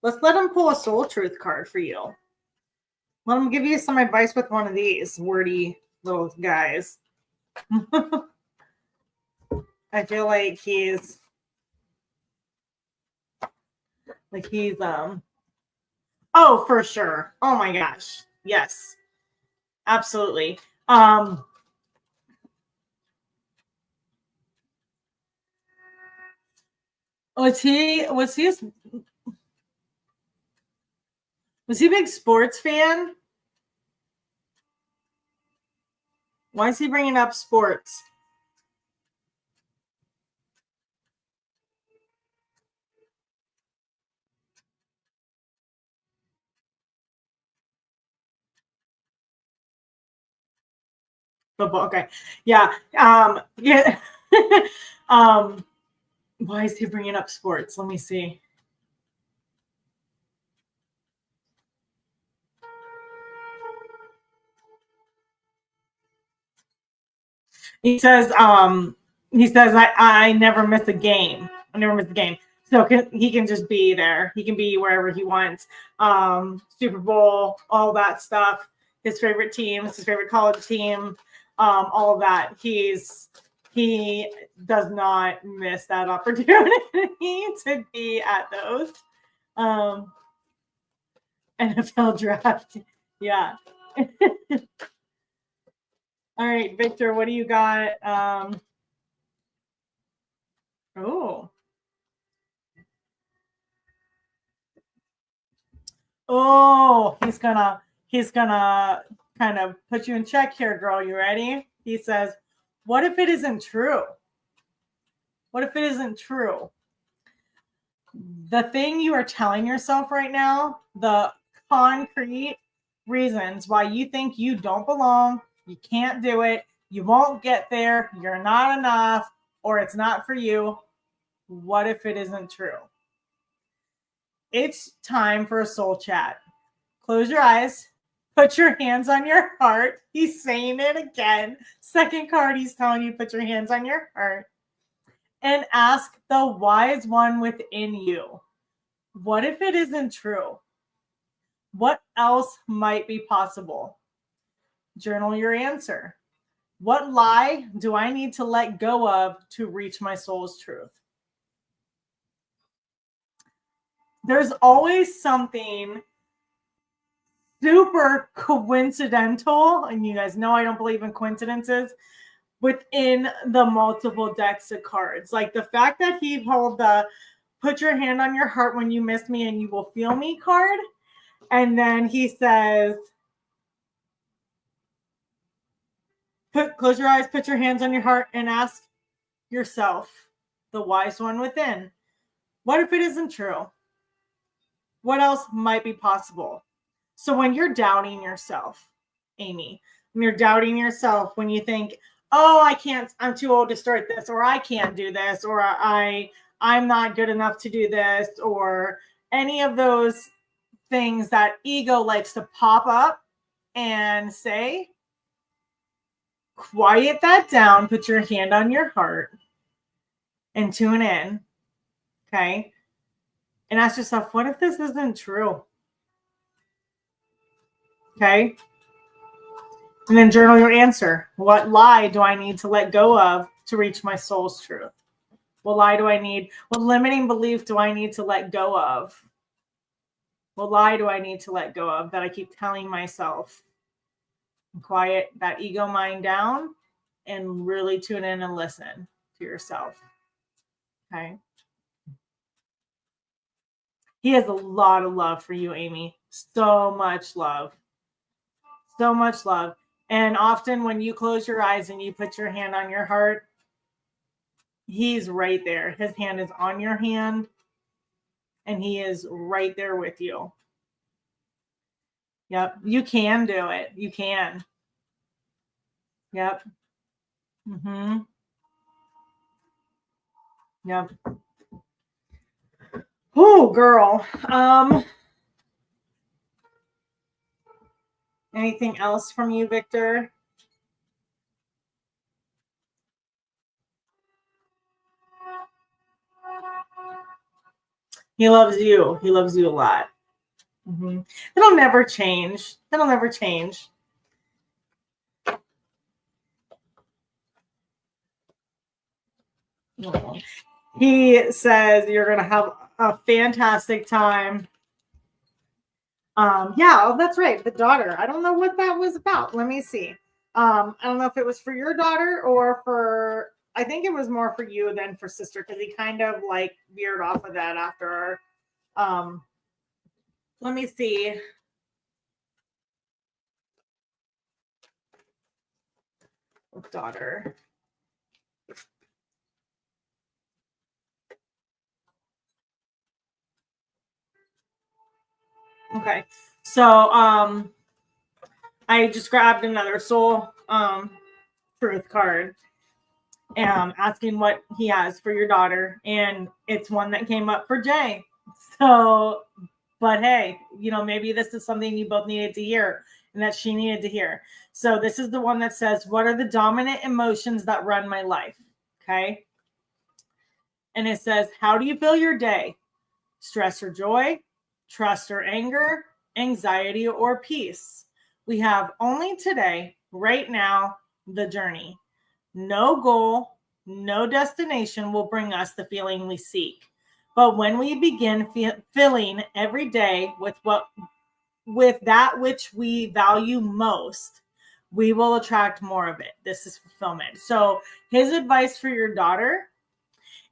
S1: let's let him pull a soul truth card for you. Let him give you some advice with one of these wordy little guys. I feel like he's oh, for sure. Oh my gosh. Yes. Absolutely. Was he a big sports fan? Why is he bringing up sports? Football. Okay. Yeah. Yeah. Why is he bringing up sports? Let me see. He says, I never miss a game. I never miss a game. So he can just be there. He can be wherever he wants. Super Bowl, all that stuff. His favorite teams, his favorite college team, all of that. He does not miss that opportunity to be at those. NFL draft. Yeah. All right, Victor, what do you got? He's gonna kind of put you in check here, girl. You ready? He says, what if it isn't true? What if it isn't true? The thing you are telling yourself right now, the concrete reasons why you think you don't belong, you can't do it, you won't get there, you're not enough, or it's not for you. What if it isn't true? It's time for a soul chat. Close your eyes. Put your hands on your heart. He's saying it again. Second card, he's telling you put your hands on your heart. And ask the wise one within you. What if it isn't true? What else might be possible? Journal your answer. What lie do I need to let go of to reach my soul's truth? There's always something super coincidental, and you guys know I don't believe in coincidences, within the multiple decks of cards. Like the fact that he pulled the put your hand on your heart when you miss me and you will feel me card. And then he says, close your eyes, put your hands on your heart, and ask yourself, the wise one within, what if it isn't true? What else might be possible? So when you're doubting yourself, Amy, when you're doubting yourself, when you think, oh, I can't, I'm too old to start this, or I can't do this, or I'm not good enough to do this, or any of those things that ego likes to pop up and say, quiet that down, put your hand on your heart, and tune in. Okay. And ask yourself, what if this isn't true? Okay. And then journal your answer. What lie do I need to let go of to reach my soul's truth? What lie do I need? What limiting belief do I need to let go of? What lie do I need to let go of that I keep telling myself? Quiet that ego mind down and really tune in and listen to yourself. Okay. He has a lot of love for you, Amy. So much love. So much love. And often when you close your eyes and you put your hand on your heart, he's right there. His hand is on your hand and he is right there with you. Yep. You can do it. You can. Yep. Mm-hmm. Yep. Oh, girl. Anything else from you, Victor? He loves you. He loves you a lot. Mm-hmm. It'll never change. It'll never change. He says you're going to have a fantastic time. Yeah, that's right. The daughter. I don't know what that was about. Let me see. I don't know if it was for your daughter or for, I think it was more for you than for sister, because he kind of like veered off of that after. Let me see. Daughter. Okay. So I just grabbed another soul truth card, asking what he has for your daughter, and it's one that came up for Jay. So, but hey, maybe this is something you both needed to hear and that she needed to hear. So this is the one that says, what are the dominant emotions that run my life? Okay. And it says, how do you feel your day? Stress or joy, trust or anger, anxiety or peace. We have only today, right now, the journey. No goal, no destination will bring us the feeling we seek. But when we begin filling every day with that which we value most, we will attract more of it. This is fulfillment. So his advice for your daughter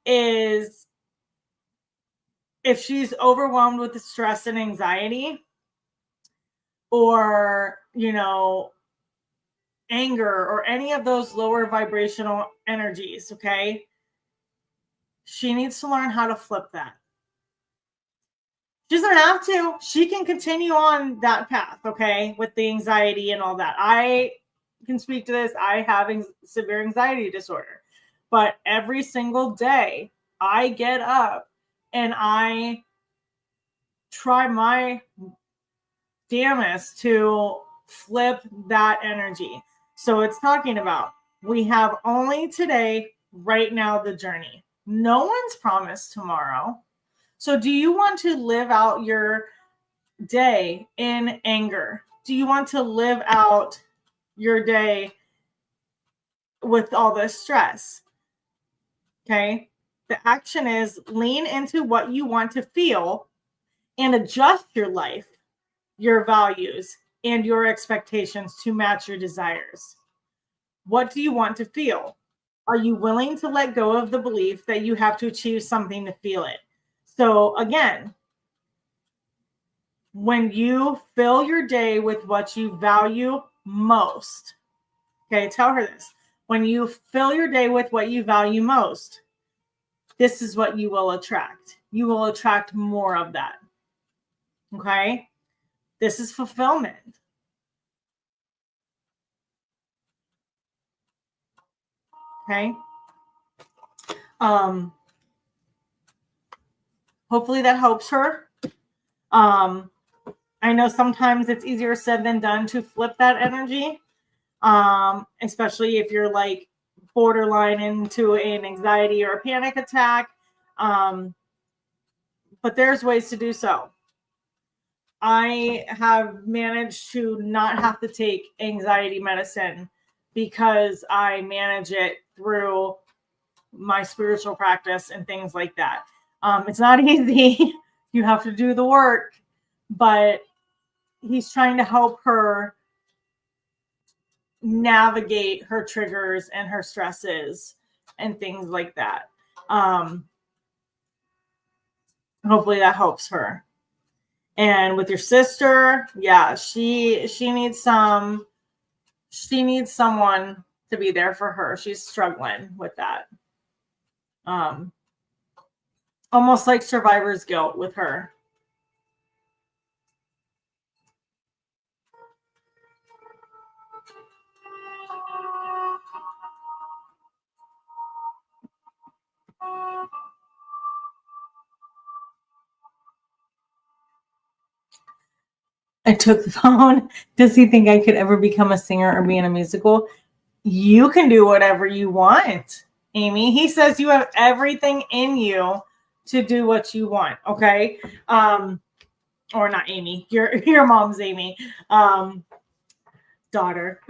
S1: is, if she's overwhelmed with the stress and anxiety or, anger or any of those lower vibrational energies, okay, she needs to learn how to flip that. She doesn't have to. She can continue on that path, okay, with the anxiety and all that. I can speak to this. I have severe anxiety disorder. But every single day, I get up and I try my damnedest to flip that energy. So it's talking about, we have only today, right now, the journey. No one's promised tomorrow. So do you want to live out your day in anger? Do you want to live out your day with all this stress? Okay. The action is lean into what you want to feel and adjust your life, your values, and your expectations to match your desires. What do you want to feel? Are you willing to let go of the belief that you have to achieve something to feel it? So again, when you fill your day with what you value most, okay, tell her this. When you fill your day with what you value most, this is what you will attract. You will attract more of that. Okay? This is fulfillment. Okay? Hopefully that helps her. I know sometimes it's easier said than done to flip that energy, especially if you're like borderline into an anxiety or a panic attack. But there's ways to do so. I have managed to not have to take anxiety medicine because I manage it through my spiritual practice and things like that. It's not easy. You have to do the work, but he's trying to help her navigate her triggers and her stresses and things like that. Hopefully that helps her. And with your sister, yeah, she needs someone to be there for her. She's struggling with that. Almost like survivor's guilt with her. I took the phone. Does he think I could ever become a singer or be in a musical? You can do whatever you want, Amy. He says you have everything in you to do what you want. Okay. Or not Amy. Your mom's Amy. Daughter.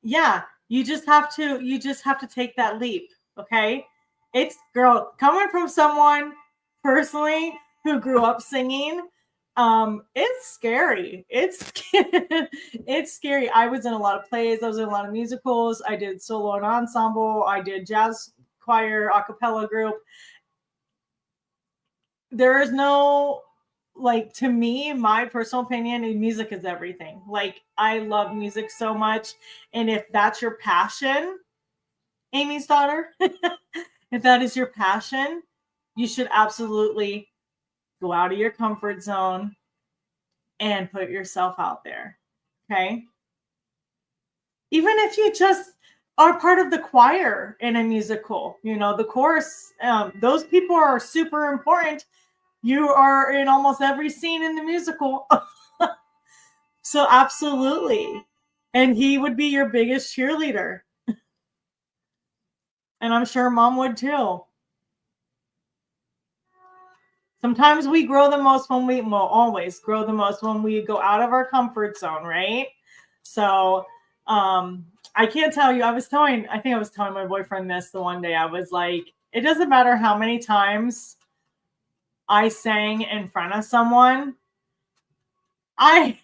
S1: Yeah, you just have to take that leap. Okay. It's, girl, coming from someone personally who grew up singing, it's scary. It's it's scary. I was in a lot of plays. I was in a lot of musicals. I did solo and ensemble. I did jazz choir, a cappella group. There is no, like, to me, my personal opinion, music is everything. Like, I love music so much. And if that's your passion, Amy's daughter, if that is your passion, you should absolutely go out of your comfort zone and put yourself out there. Okay. Even if you just are part of the choir in a musical, the chorus, those people are super important. You are in almost every scene in the musical. So absolutely. And he would be your biggest cheerleader. And I'm sure mom would too. Sometimes we grow the most always grow the most when we go out of our comfort zone, right? So I can't tell you, I think I was telling my boyfriend this the one day. I was like, it doesn't matter how many times I sang in front of someone. I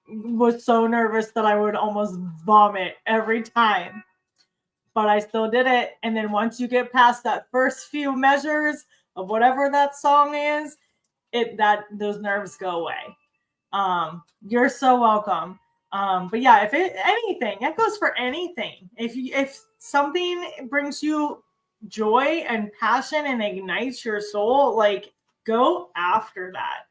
S1: was so nervous that I would almost vomit every time. But I still did it. And then once you get past that first few measures of whatever that song is, those nerves go away. You're so welcome. But yeah, anything, that goes for anything. If something brings you joy and passion and ignites your soul, like, go after that.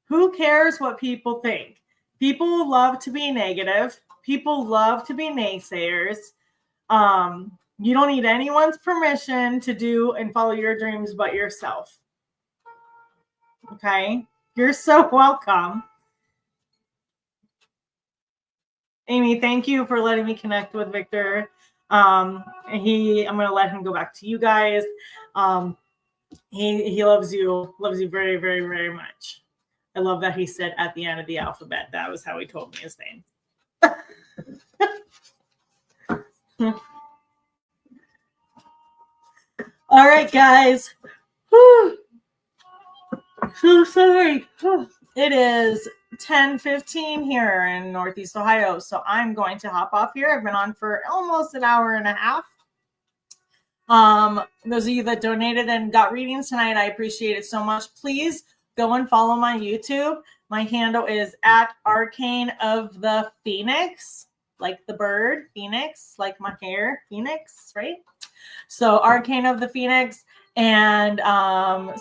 S1: Who cares what people think? People love to be negative. People love to be naysayers. You don't need anyone's permission to do and follow your dreams but yourself. Okay? You're so welcome. Amy, thank you for letting me connect with Victor. I'm going to let him go back to you guys. He loves you very, very, very much. I love that he said at the end of the alphabet. That was how he told me his name. All right, guys. Whew. So sorry. It is 10:15 here in Northeast Ohio, so I'm going to hop off here. I've been on for almost an hour and a half. Those of you that donated and got readings tonight, I appreciate it so much. Please go and follow my YouTube. My handle is at Arcane of the Phoenix, like the bird, Phoenix, like my hair, Phoenix, right? So Arcane of the Phoenix. And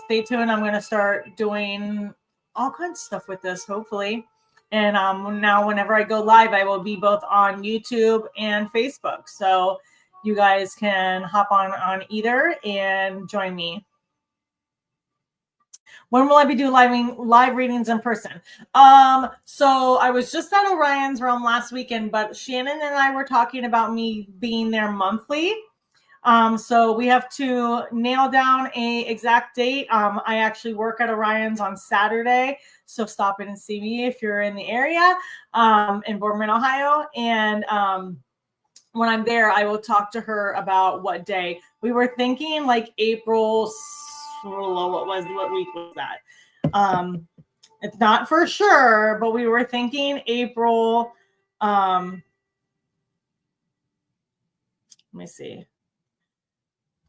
S1: stay tuned. I'm going to start doing all kinds of stuff with this, hopefully. And now whenever I go live, I will be both on YouTube and Facebook. So you guys can hop on either and join me. When will I be doing live readings in person? So I was just at Orion's Realm last weekend, but Shannon and I were talking about me being there monthly. So we have to nail down a exact date. I actually work at Orion's on Saturday, so stop in and see me if you're in the area, in Boardman, Ohio. And when I'm there, I will talk to her about what day. We were thinking like April. What week was that? It's not for sure, but we were thinking April. Let me see.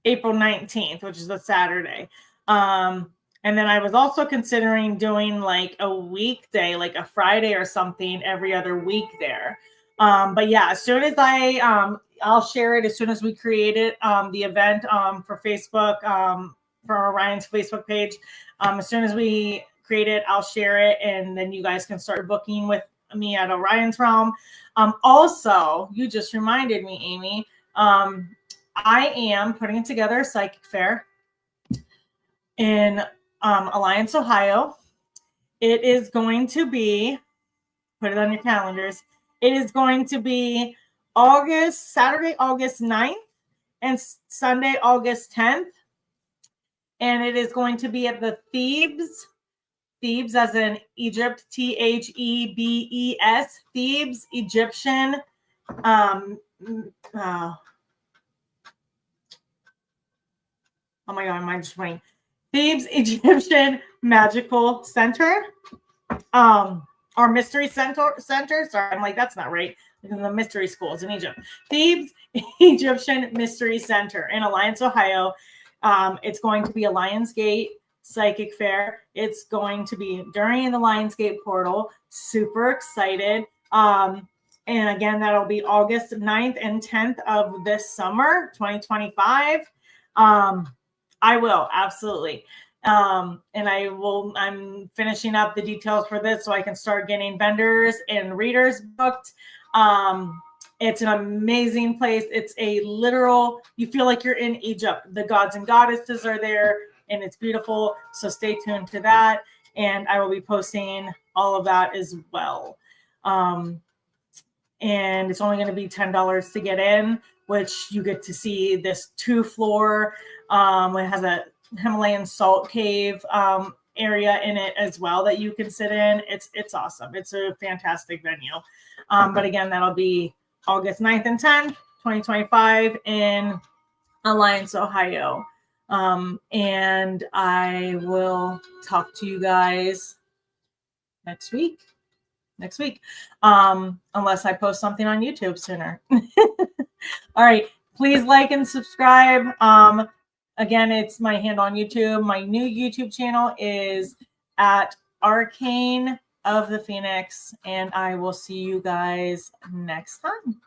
S1: April 19th, which is a Saturday. And then I was also considering doing like a weekday, like a Friday or something every other week there. But yeah, as soon as I'll share it as soon as we create it, the event for Facebook, for Orion's Facebook page. As soon as we create it, I'll share it, and then you guys can start booking with me at Orion's Realm. Also, you just reminded me, Amy, I am putting together a psychic fair in Alliance, Ohio. It is going to be, put it on your calendars, it is going to be Saturday, August 9th and Sunday, August 10th. And it is going to be at the Thebes as in Egypt, Thebes, Thebes, Egyptian, oh my God, mine's just running. Thebes Egyptian Magical Center, or Mystery Center. Sorry, I'm like, that's not right. Because the mystery schools in Egypt. Thebes Egyptian Mystery Center in Alliance, Ohio. It's going to be a Lionsgate Psychic Fair. It's going to be during the Lionsgate portal. Super excited. And again, that'll be August 9th and 10th of this summer, 2025. I will, absolutely. And I'm finishing up the details for this so I can start getting vendors and readers booked. It's an amazing place. It's a literal, you feel like you're in Egypt. The gods and goddesses are there, and it's beautiful. So stay tuned to that. And I will be posting all of that as well. And it's only going to be $10 to get in, which you get to see this 2-floor. It has a Himalayan salt cave area in it as well that you can sit in. It's awesome. It's a fantastic venue. But again, that'll be August 9th and 10th, 2025 in Alliance, Ohio. And I will talk to you guys next week. Unless I post something on YouTube sooner. All right. Please like and subscribe. Again, it's my hand on YouTube. My new YouTube channel is at Arcane of the Phoenix, and I will see you guys next time.